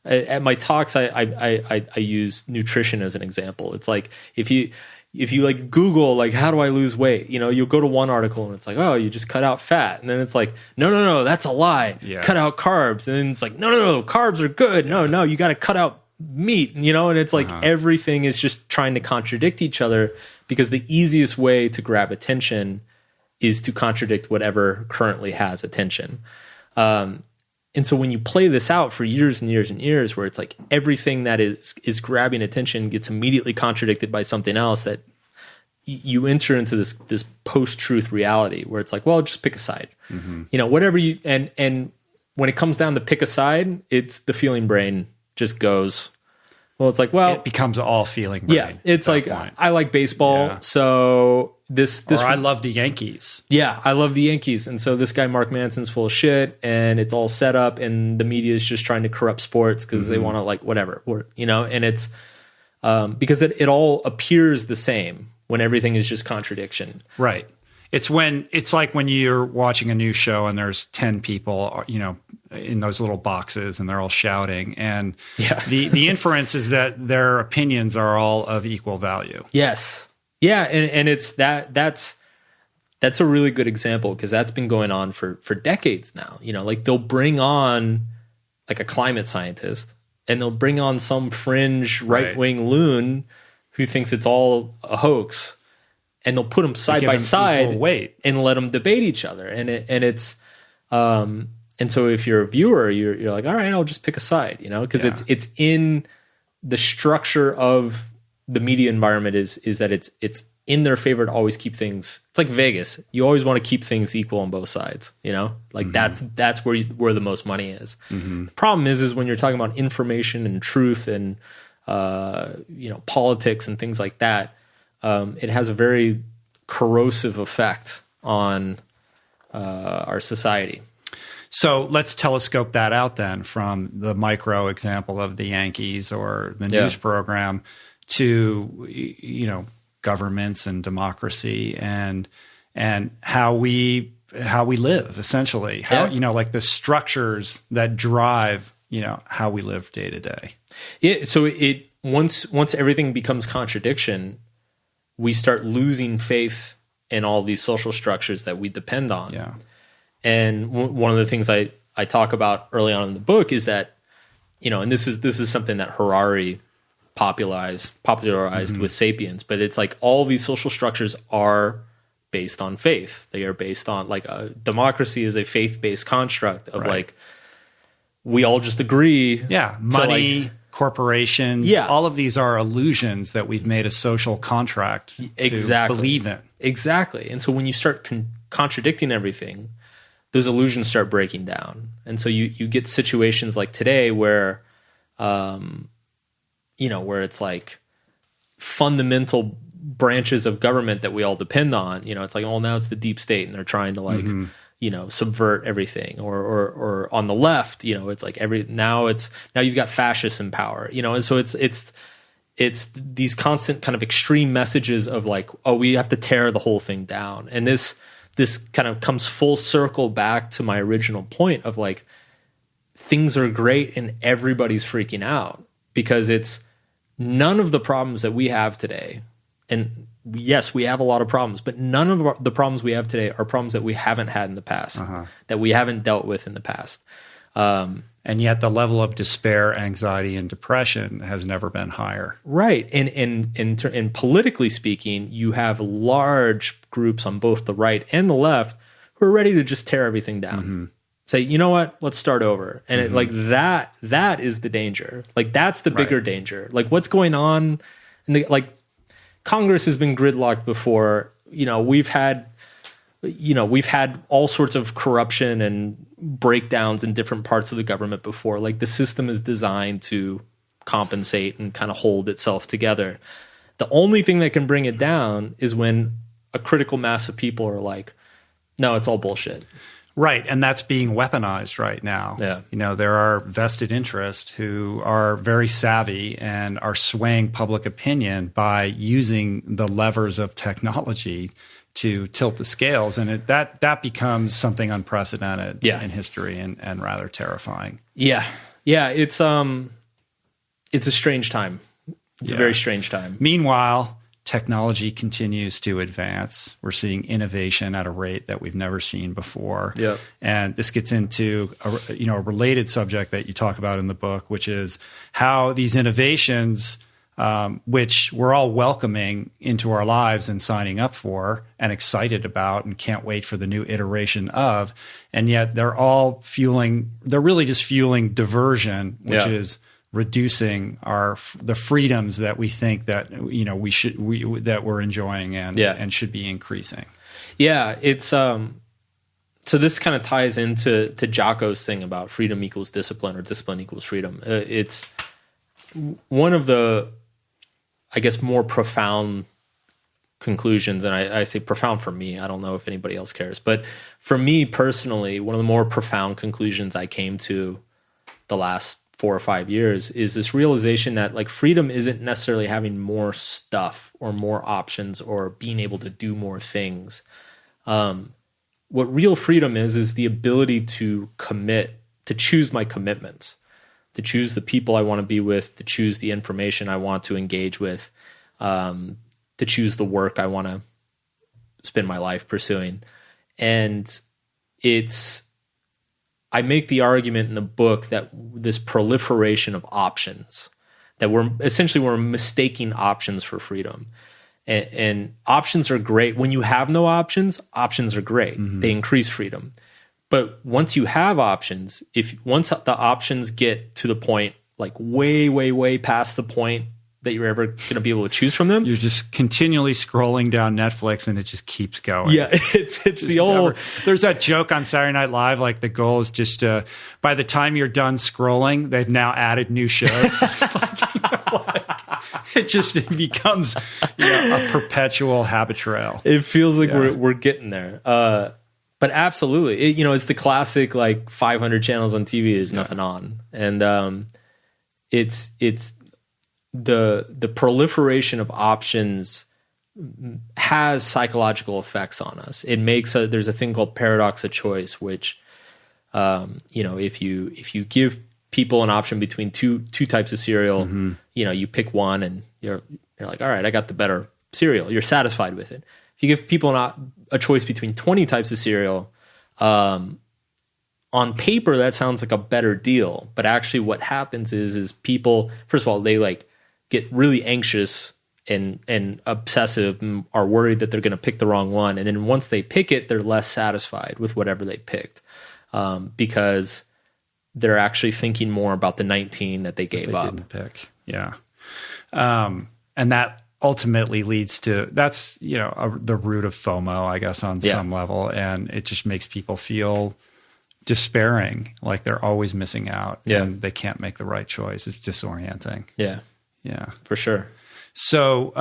at my talks, I use nutrition as an example. It's like, if you if you like Google, like, how do I lose weight? You know, you'll go to one article and it's like, oh, you just cut out fat. And then it's like, no, that's a lie.
Yeah.
Cut out carbs. And then it's like, no, carbs are good. No, you got to cut out meat, you know? And it's like everything is just trying to contradict each other, because the easiest way to grab attention is to contradict whatever currently has attention. And so when you play this out for years and years and years, where it's like everything that is grabbing attention gets immediately contradicted by something else, that you enter into this post-truth reality where it's like, well, just pick a side. You know, whatever you, and when it comes down to pick a side, it's the feeling brain just goes, well, it's like, well,
it becomes all feeling brain.
Yeah, it's like, I like baseball, so this
or I love the Yankees.
Yeah, I love the Yankees, and so this guy Mark Manson's full of shit, and it's all set up, and the media is just trying to corrupt sports because they want to, like, whatever, or, you know, and it's because it all appears the same when everything is just contradiction.
Right. It's like when you're watching a news show and there's 10 people, you know, in those little boxes, and they're all shouting, and the inference is that their opinions are all of equal value.
Yes. Yeah, and it's that's a really good example, because that's been going on for decades now. You know, like they'll bring on like a climate scientist, and they'll bring on some fringe right-wing loon who thinks it's all a hoax, and they'll put them side by side and let them debate each other. And so if you're a viewer, you're like, all right, I'll just pick a side, you know, because it's in the structure of the media environment is that it's in their favor to always keep things. It's like Vegas. You always want to keep things equal on both sides, you know, like that's where the most money is. The problem is when you're talking about information and truth and, you know, politics and things like that, it has a very corrosive effect on our society.
So let's telescope that out then from the micro example of the Yankees or the news program to, you know, governments and democracy and how we live, essentially. How, you know, like the structures that drive, you know, how we live day to day.
Yeah. So once everything becomes contradiction, we start losing faith in all these social structures that we depend on.
Yeah.
And one of the things I talk about early on in the book is that, you know, and this is something that Harari popularized with Sapiens, but it's like all these social structures are based on faith. They are based on, like, democracy is a faith-based construct of like, we all just agree.
Yeah. Money, corporations, all of these are illusions that we've made a social contract to believe in.
Exactly. And so when you start contradicting everything, those illusions start breaking down. And so you get situations like today where, you know, where it's like fundamental branches of government that we all depend on, you know, it's like, oh, now it's the deep state and they're trying to, like, you know, subvert everything, or on the left, you know, it's like now you've got fascists in power, you know, and so it's these constant kind of extreme messages of like, oh, we have to tear the whole thing down. And this kind of comes full circle back to my original point of like, things are great and everybody's freaking out, because it's none of the problems that we have today. And yes, we have a lot of problems, but none of the problems we have today are problems that we haven't had in the past, that we haven't dealt with in the past.
And yet the level of despair, anxiety, and depression has never been higher.
Right. And politically speaking, you have large groups on both the right and the left who are ready to just tear everything down. Say, you know what, let's start over. And it, like that is the danger. Like that's the bigger danger. Like what's going on like Congress has been gridlocked before. You know, we've had all sorts of corruption and breakdowns in different parts of the government before. Like the system is designed to compensate and kind of hold itself together. The only thing that can bring it down is when a critical mass of people are like, no, it's all bullshit.
Right. And that's being weaponized right now.
Yeah.
You know, there are vested interests who are very savvy and are swaying public opinion by using the levers of technology to tilt the scales. And that becomes something unprecedented in history and rather terrifying.
Yeah. Yeah. It's a strange time. It's a very strange time.
Meanwhile, technology continues to advance. We're seeing innovation at a rate that we've never seen before.
Yep.
And this gets into a related subject that you talk about in the book, which is how these innovations, which we're all welcoming into our lives and signing up for and excited about and can't wait for the new iteration of, and yet they're really just fueling diversion, which is reducing the freedoms that we think that that we're enjoying and should be increasing.
Yeah, it's so this kind of ties into Jocko's thing about freedom equals discipline or discipline equals freedom. It's one of the, I guess, more profound conclusions, and I say profound for me. I don't know if anybody else cares, but for me personally, one of the more profound conclusions I came to the last 4 or 5 years is this realization that like freedom isn't necessarily having more stuff or more options or being able to do more things. What real freedom is the ability to commit, to choose my commitments, to choose the people I want to be with, to choose the information I want to engage with, to choose the work I want to spend my life pursuing. And I make the argument in the book that this proliferation of options, that we're mistaking options for freedom. And options are great. When you have no options, options are great. Mm-hmm. They increase freedom. But once you have options, once the options get to the point, like way, way, way past the point that you're ever going to be able to choose from them,
you're just continually scrolling down Netflix and it just keeps going.
Yeah, it's the old.
There's that joke on Saturday Night Live, like the goal is just by the time you're done scrolling, they've now added new shows. It becomes a perpetual habit trail.
It feels like we're getting there. But absolutely, it's the classic like 500 channels on TV. There's nothing on, and it's the proliferation of options has psychological effects on us. It makes there's a thing called paradox of choice, which if you give people an option between two types of cereal, mm-hmm. You pick one and you're like, all right, I got the better cereal. You're satisfied with it. If you give people a choice between 20 types of cereal, on paper that sounds like a better deal, but actually what happens is people, first of all, they like get really anxious and obsessive and are worried that they're going to pick the wrong one. And then once they pick it, they're less satisfied with whatever they picked, because they're actually thinking more about the 19 that they gave up.
Didn't pick. Yeah. And that ultimately leads to, that's, the root of FOMO, I guess, on some level. And it just makes people feel despairing, like they're always missing out and they can't make the right choice. It's disorienting.
Yeah. Yeah, for sure.
So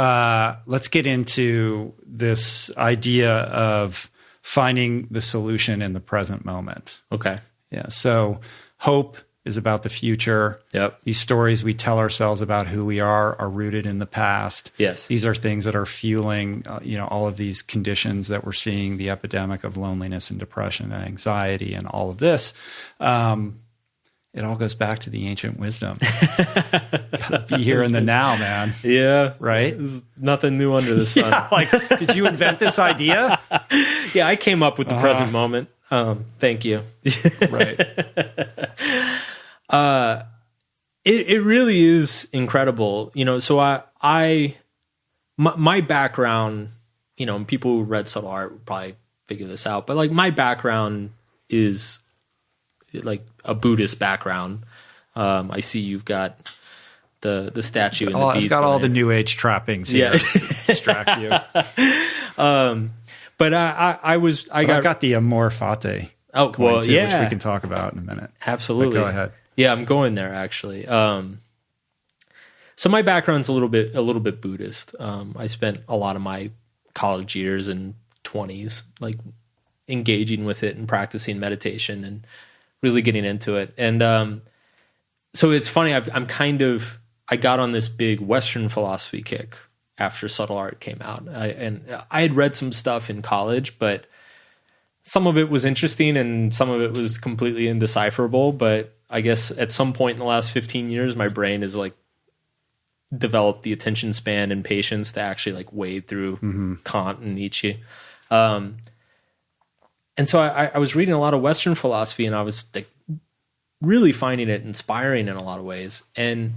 let's get into this idea of finding the solution in the present moment.
Okay.
Yeah. So hope is about the future.
Yep.
These stories we tell ourselves about who we are rooted in the past.
Yes.
These are things that are fueling, all of these conditions that we're seeing, the epidemic of loneliness and depression and anxiety and all of this. It all goes back to the ancient wisdom. Gotta be here in the now, man.
Yeah.
Right?
There's nothing new under the sun.
Yeah, like, did you invent this idea?
Yeah, I came up with the present moment. Thank you.
Right.
It really is incredible. So my background, and people who read subtle art would probably figure this out, but like my background is like a Buddhist background. I see you've got the statue and the beads.
I've got all the New Age trappings here to distract you.
But I've got
the Amor Fati.
Oh, well,
which we can talk about in a minute.
Absolutely.
But go ahead.
Yeah, I'm going there actually. So my background's a little bit Buddhist. I spent a lot of my college years and 20s like engaging with it and practicing meditation and really getting into it. And so it's funny, I got on this big Western philosophy kick after subtle art came out. I had read some stuff in college, but some of it was interesting and some of it was completely indecipherable. But I guess at some point in the last 15 years, my brain is like develop the attention span and patience to actually like wade through Kant and Nietzsche. And so I was reading a lot of Western philosophy, and I was like really finding it inspiring in a lot of ways. And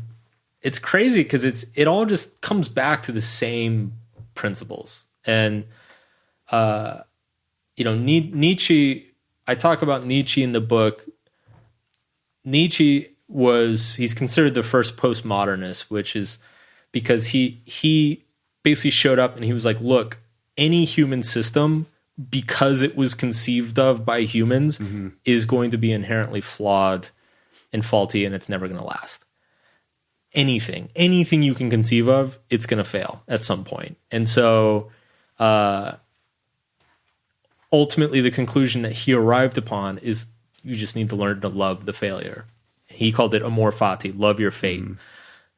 it's crazy because it all just comes back to the same principles. And Nietzsche, I talk about Nietzsche in the book. Nietzsche he's considered the first postmodernist, which is because he basically showed up and he was like, look, any human system, because it was conceived of by humans, is going to be inherently flawed and faulty, and it's never going to last. Anything you can conceive of, it's going to fail at some point. And so ultimately the conclusion that he arrived upon is you just need to learn to love the failure. He called it amor fati, love your fate.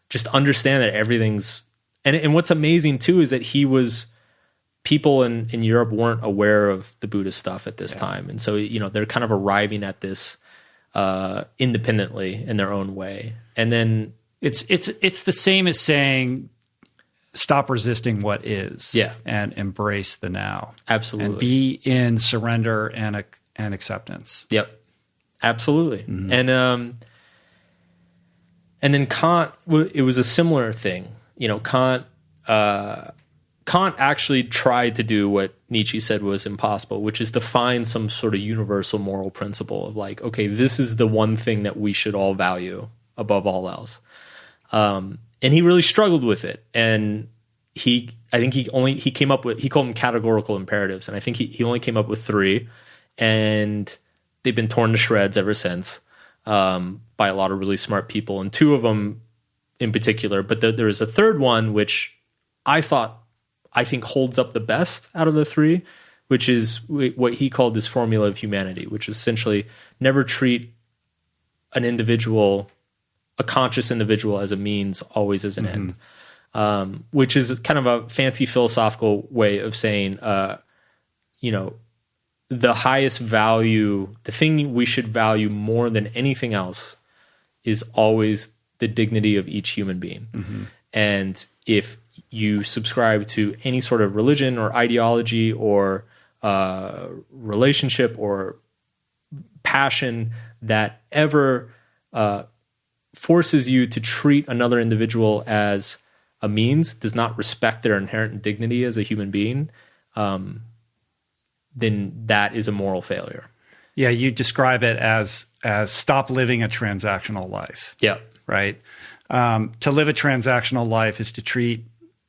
Just understand that everything's... And what's amazing too is that people in Europe weren't aware of the Buddhist stuff at this time. And so, they're kind of arriving at this independently in their own way. And then...
It's the same as saying, stop resisting what is, and embrace the now.
Absolutely,
and be in surrender and acceptance.
Yep, absolutely. And then Kant, it was a similar thing. Kant actually tried to do what Nietzsche said was impossible, which is to find some sort of universal moral principle of like, okay, this is the one thing that we should all value above all else. And he really struggled with it. And he came up with, he called them categorical imperatives. And I think he only came up with 3, and they've been torn to shreds ever since, by a lot of really smart people. And 2 of them in particular, but there is a third one, which I think holds up the best out of the 3, which is what he called this formula of humanity, which is essentially never treat an individual, a conscious individual, as a means, always as an end, which is kind of a fancy philosophical way of saying, the highest value, the thing we should value more than anything else is always the dignity of each human being. And if you subscribe to any sort of religion or ideology or relationship or passion that ever forces you to treat another individual as a means, does not respect their inherent dignity as a human being, then that is a moral failure.
Yeah, you describe it as stop living a transactional life.
Yeah.
Right? To live a transactional life is to treat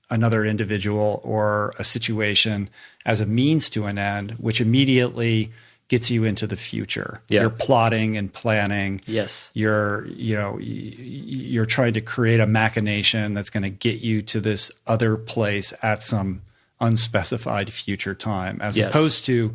another individual or a situation as a means to an end, which immediately gets you into the future.
Yeah.
You're plotting and planning.
Yes.
You're trying to create a machination that's going to get you to this other place at some unspecified future time, as opposed to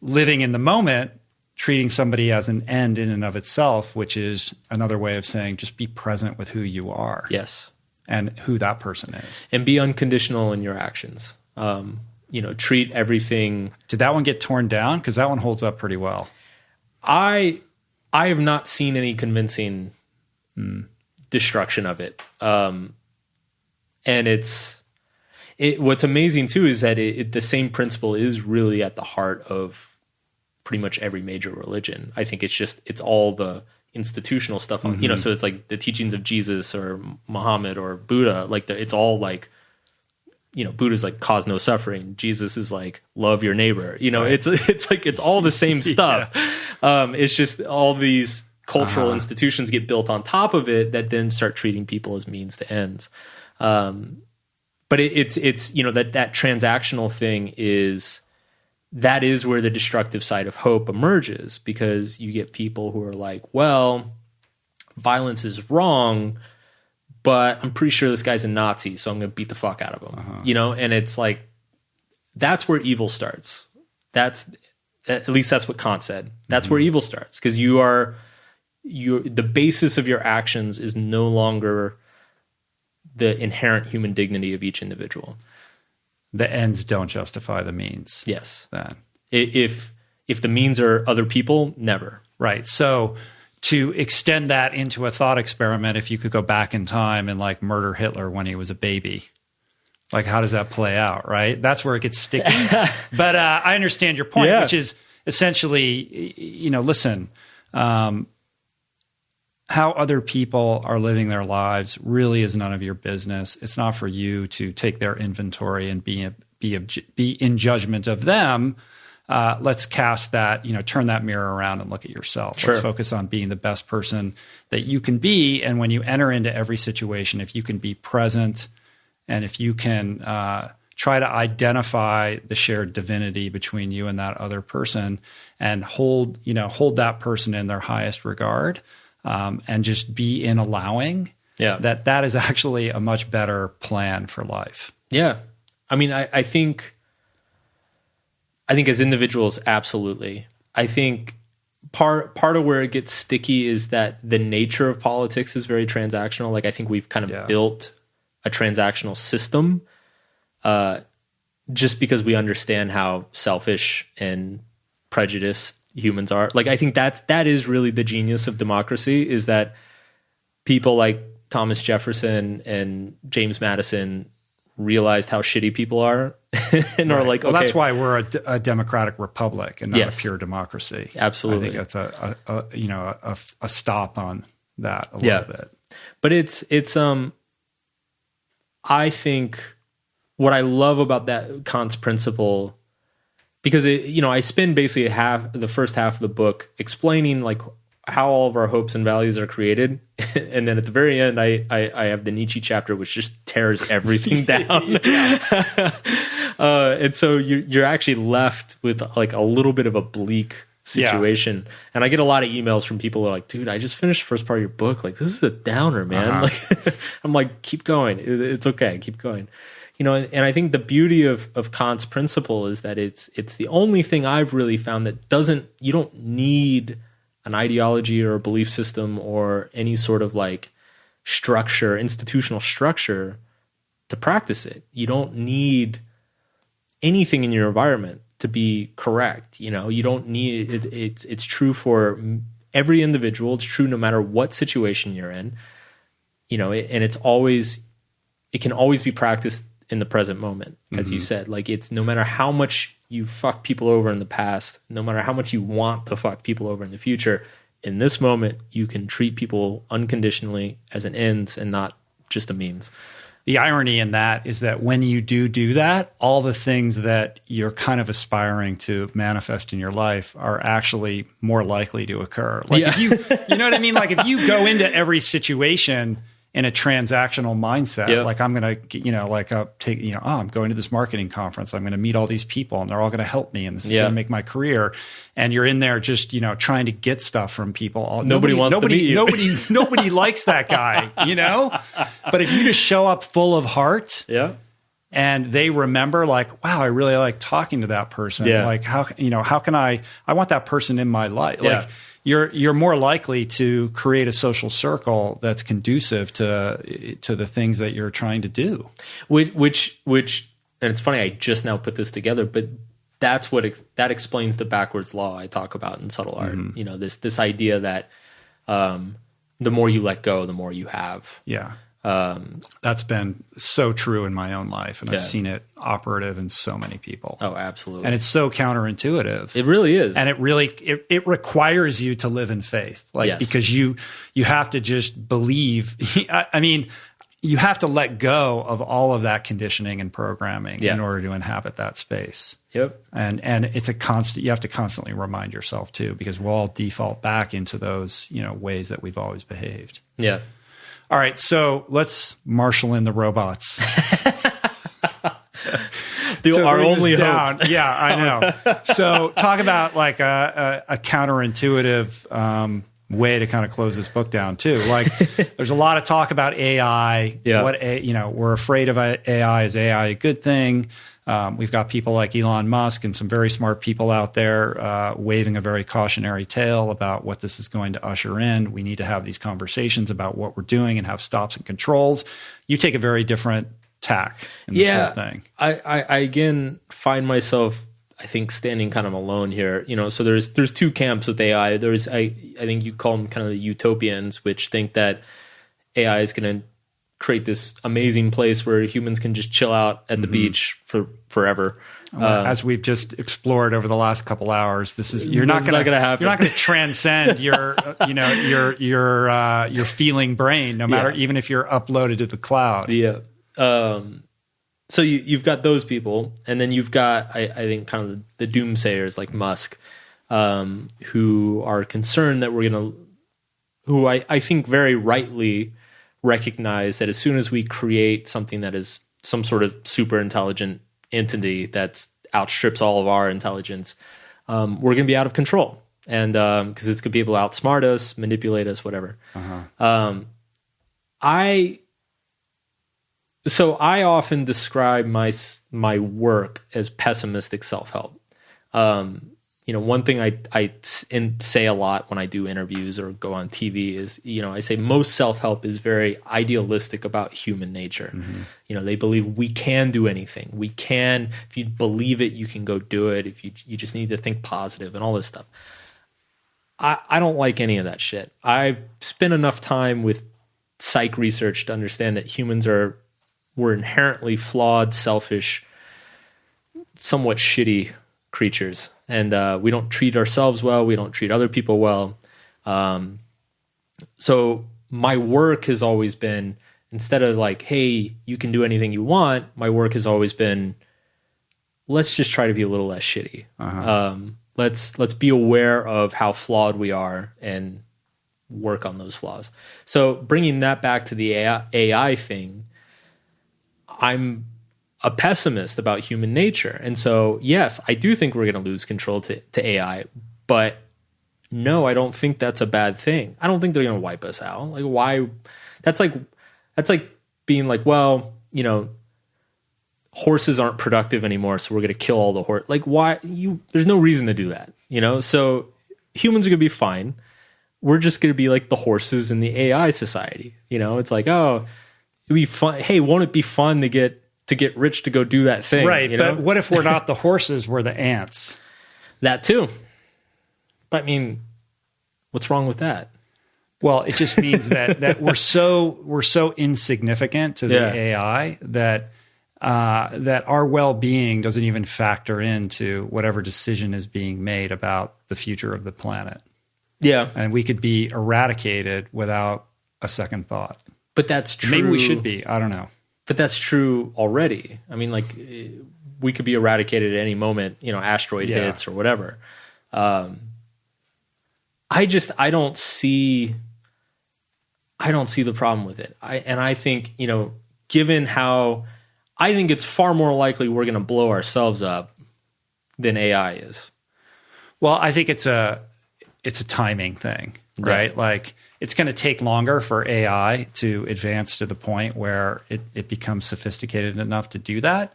living in the moment, treating somebody as an end in and of itself, which is another way of saying just be present with who you are.
Yes.
And who that person is.
And be unconditional in your actions. Treat everything.
Did that one get torn down? Because that one holds up pretty well.
I have not seen any convincing destruction of it. And what's amazing too is that the same principle is really at the heart of pretty much every major religion. I think it's all the institutional stuff on, so it's like the teachings of Jesus or Muhammad or Buddha, like it's all like, Buddha's like cause no suffering. Jesus is like love your neighbor. Right. It's like it's all the same stuff. It's just all these cultural institutions get built on top of it that then start treating people as means to ends. But it's that transactional thing is where the destructive side of hope emerges, because you get people who are like, well, violence is wrong, but I'm pretty sure this guy's a Nazi, so I'm going to beat the fuck out of him. And it's like, that's where evil starts. At least that's what Kant said. That's where evil starts, because the basis of your actions is no longer the inherent human dignity of each individual.
The ends don't justify the means.
Yes.
Then.
If the means are other people, never.
Right. So to extend that into a thought experiment, if you could go back in time and like murder Hitler when he was a baby, like how does that play out, right? That's where it gets sticky. But I understand your point, which is essentially, listen, how other people are living their lives really is none of your business. It's not for you to take their inventory and be in judgment of them. Let's cast that, turn that mirror around and look at yourself. Sure. Let's focus on being the best person that you can be. And when you enter into every situation, if you can be present and if you can try to identify the shared divinity between you and that other person and hold that person in their highest regard, and just be in allowing, that is actually a much better plan for life.
Yeah. I mean, I think as individuals, absolutely. I think part of where it gets sticky is that the nature of politics is very transactional. Like I think we've kind of built a transactional system just because we understand how selfish and prejudiced humans are. Like I think that is really the genius of democracy, is that people like Thomas Jefferson and James Madison realized how shitty people are and are like, okay.
Well, that's why we're a democratic republic and not a pure democracy.
Absolutely.
I think that's a stop on that a little bit.
But it's I think what I love about that Kant's principle, because I spend basically the first half of the book explaining like how all of our hopes and values are created. And then at the very end, I have the Nietzsche chapter, which just tears everything down. And so you're actually left with like a little bit of a bleak situation. Yeah. And I get a lot of emails from people who are like, dude, I just finished the first part of your book. Like, this is a downer, man. Like, I'm like, keep going. It's okay. Keep going. And I think the beauty of Kant's principle is that it's the only thing I've really found that you don't need an ideology or a belief system or any sort of like structure, institutional structure to practice it. You don't need anything in your environment to be correct. You don't need it. It's true for every individual. It's true no matter what situation you're in, and it can always be practiced in the present moment, as you said. Like it's no matter how much you fuck people over in the past, no matter how much you want to fuck people over in the future, in this moment, you can treat people unconditionally as an end and not just a means.
The irony in that is that when you do that, all the things that you're kind of aspiring to manifest in your life are actually more likely to occur. Like if you know what I mean? Like if you go into every situation in a transactional mindset, like I'm going to, I'm going to this marketing conference. I'm going to meet all these people and they're all going to help me. And this is going to make my career. And you're in there just, trying to get stuff from people.
Nobody wants to meet you.
Nobody likes that guy, But if you just show up full of heart and they remember like, wow, I really like talking to that person. Yeah. Like how can I want that person in my life. Yeah. Like, you're more likely to create a social circle that's conducive to the things that you're trying to do.
Which, and it's funny, I just now put this together, but that explains the backwards law I talk about in Subtle Art. Mm-hmm. This idea that the more you let go, the more you have.
Yeah. That's been so true in my own life, and I've seen it operative in so many people.
Oh, absolutely.
And it's so counterintuitive.
It really is.
And it requires you to live in faith, because you have to just believe. I mean, you have to let go of all of that conditioning and programming in order to inhabit that space.
Yep.
And it's a constant. You have to constantly remind yourself too, because we'll all default back into those ways that we've always behaved.
Yeah.
All right, so let's marshal in the robots.
Our only hope.
Yeah, I know. So talk about like a counterintuitive way to kind of close this book down too. Like there's a lot of talk about AI. Yeah. We're afraid of AI. Is AI a good thing? We've got people like Elon Musk and some very smart people out there waving a very cautionary tale about what this is going to usher in. We need to have these conversations about what we're doing and have stops and controls. You take a very different tack in this whole thing.
I again find myself, I think, standing kind of alone here. So there's two camps with AI. I think you call them kind of the utopians, which think that AI is going to create this amazing place where humans can just chill out at the beach for forever.
As we've just explored over the last couple hours, you're not going to happen. You're not going to transcend your feeling brain, no matter even if you're uploaded to the cloud.
Yeah. So you've got those people, and then you've got I think kind of the doomsayers like Musk, who are concerned that who I think very rightly recognize that as soon as we create something that is some sort of super intelligent entity that outstrips all of our intelligence, we're going to be out of control, and because it's going to be able to outsmart us, manipulate us, whatever. So I often describe my work as pessimistic self-help. One thing I say a lot when I do interviews or go on TV is, I say most self-help is very idealistic about human nature. They believe we can do anything. We can, if you believe it, you can go do it. If you just need to think positive and all this stuff. I don't like any of that shit. I've spent enough time with psych research to understand that humans we're inherently flawed, selfish, somewhat shitty creatures. And we don't treat ourselves well. We don't treat other people well. So my work has always been, instead of like, hey, you can do anything you want, my work has always been, let's just try to be a little less shitty. Let's be aware of how flawed we are and work on those flaws. So bringing that back to the AI thing, I'm a pessimist about human nature. And so, yes, I do think we're going to lose control to AI, but no, I don't think that's a bad thing. I don't think they're going to wipe us out. Like, why? That's like being like, well, horses aren't productive anymore, so we're going to kill all the horses. Like, why? There's no reason to do that, So humans are going to be fine. We're just going to be like the horses in the AI society. It's like, oh, it'd be fun. Hey, won't it be fun to get rich to go do that thing?
Right. But what if we're not the horses, we're the ants?
That too. But I mean, what's wrong with that?
Well, it just means that we're so insignificant to the AI that our well-being doesn't even factor into whatever decision is being made about the future of the planet.
Yeah.
And we could be eradicated without a second thought.
But that's true.
Maybe we should be. I don't know.
But that's true already. I mean, like, we could be eradicated at any moment, asteroid hits or whatever. I don't see the problem with it. I think, given how, I think it's far more likely we're going to blow ourselves up than AI is.
Well, I think it's a timing thing, right? Yeah. Like, it's going to take longer for AI to advance to the point where it becomes sophisticated enough to do that.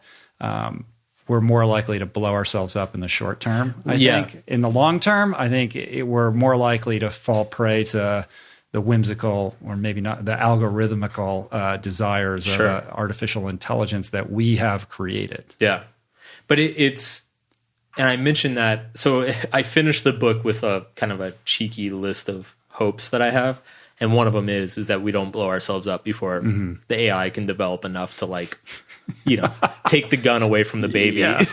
We're more likely to blow ourselves up in the short term. I think in the long term, I think we're more likely to fall prey to the whimsical, or maybe not, the algorithmical desires of artificial intelligence that we have created. Yeah.
But it's, and I mentioned that, so I finished the book with a kind of a cheeky list of hopes that I have, and one of them is that we don't blow ourselves up before the AI can develop enough to, like, take the gun away from the baby.
Yeah.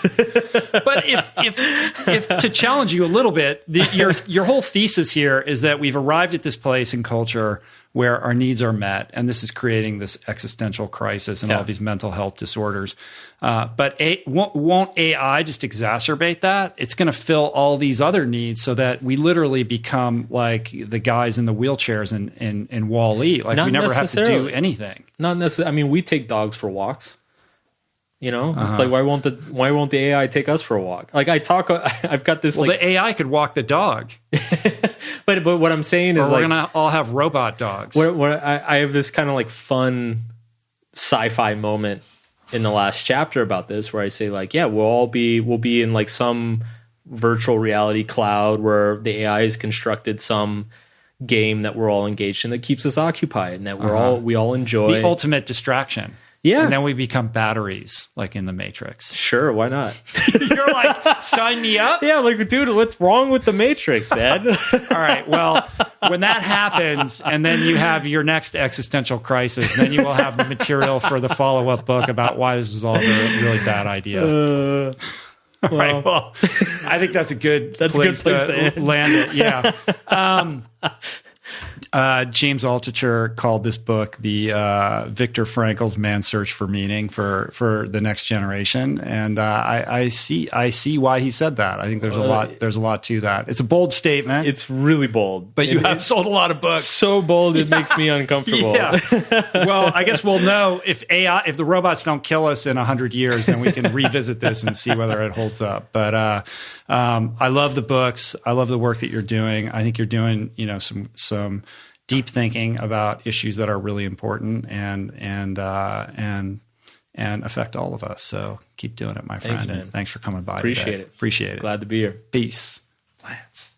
But if to challenge you a little bit, your whole thesis here is that we've arrived at this place in culture where our needs are met, and this is creating this existential crisis and all these mental health disorders. But won't AI just exacerbate that? It's going to fill all these other needs so that we literally become like the guys in the wheelchairs in Wall-E. Like, we never have to do anything.
Not necessarily. I mean, we take dogs for walks. It's like, why won't the AI take us for a walk? Like, I've got this. Well,
the AI could walk the dog.
But what I'm saying is,
we're gonna all have robot dogs.
Where I have this kind of like fun sci-fi moment in the last chapter about this, where I say, like, we'll be in like some virtual reality cloud where the AI has constructed some game that we're all engaged in that keeps us occupied and that we all enjoy.
The ultimate distraction.
Yeah.
And then we become batteries, like in the Matrix.
Sure, why not?
You're like, sign me up?
Yeah, like, dude, what's wrong with the Matrix, man?
All right. Well, when that happens, and then you have your next existential crisis, then you will have the material for the follow-up book about why this was all a really bad idea. All right. Well, I think that's a good place to land it. Yeah. James Altucher called this book the Viktor Frankl's Man's Search for Meaning for the next generation, and I see why he said that. I think there's a lot to that. It's a bold statement.
It's really bold,
but you have sold a lot of books.
So bold, it makes me uncomfortable.
Yeah. Well, I guess we'll know if the robots don't kill us in 100 years, then we can revisit this and see whether it holds up. But I love the books. I love the work that you're doing. I think you're doing some deep thinking about issues that are really important and affect all of us. So keep doing it, my friend.
Thanks, man.
And thanks for coming by.
Appreciate
today.
it.
Appreciate it.
Glad to be here.
Peace. Lance.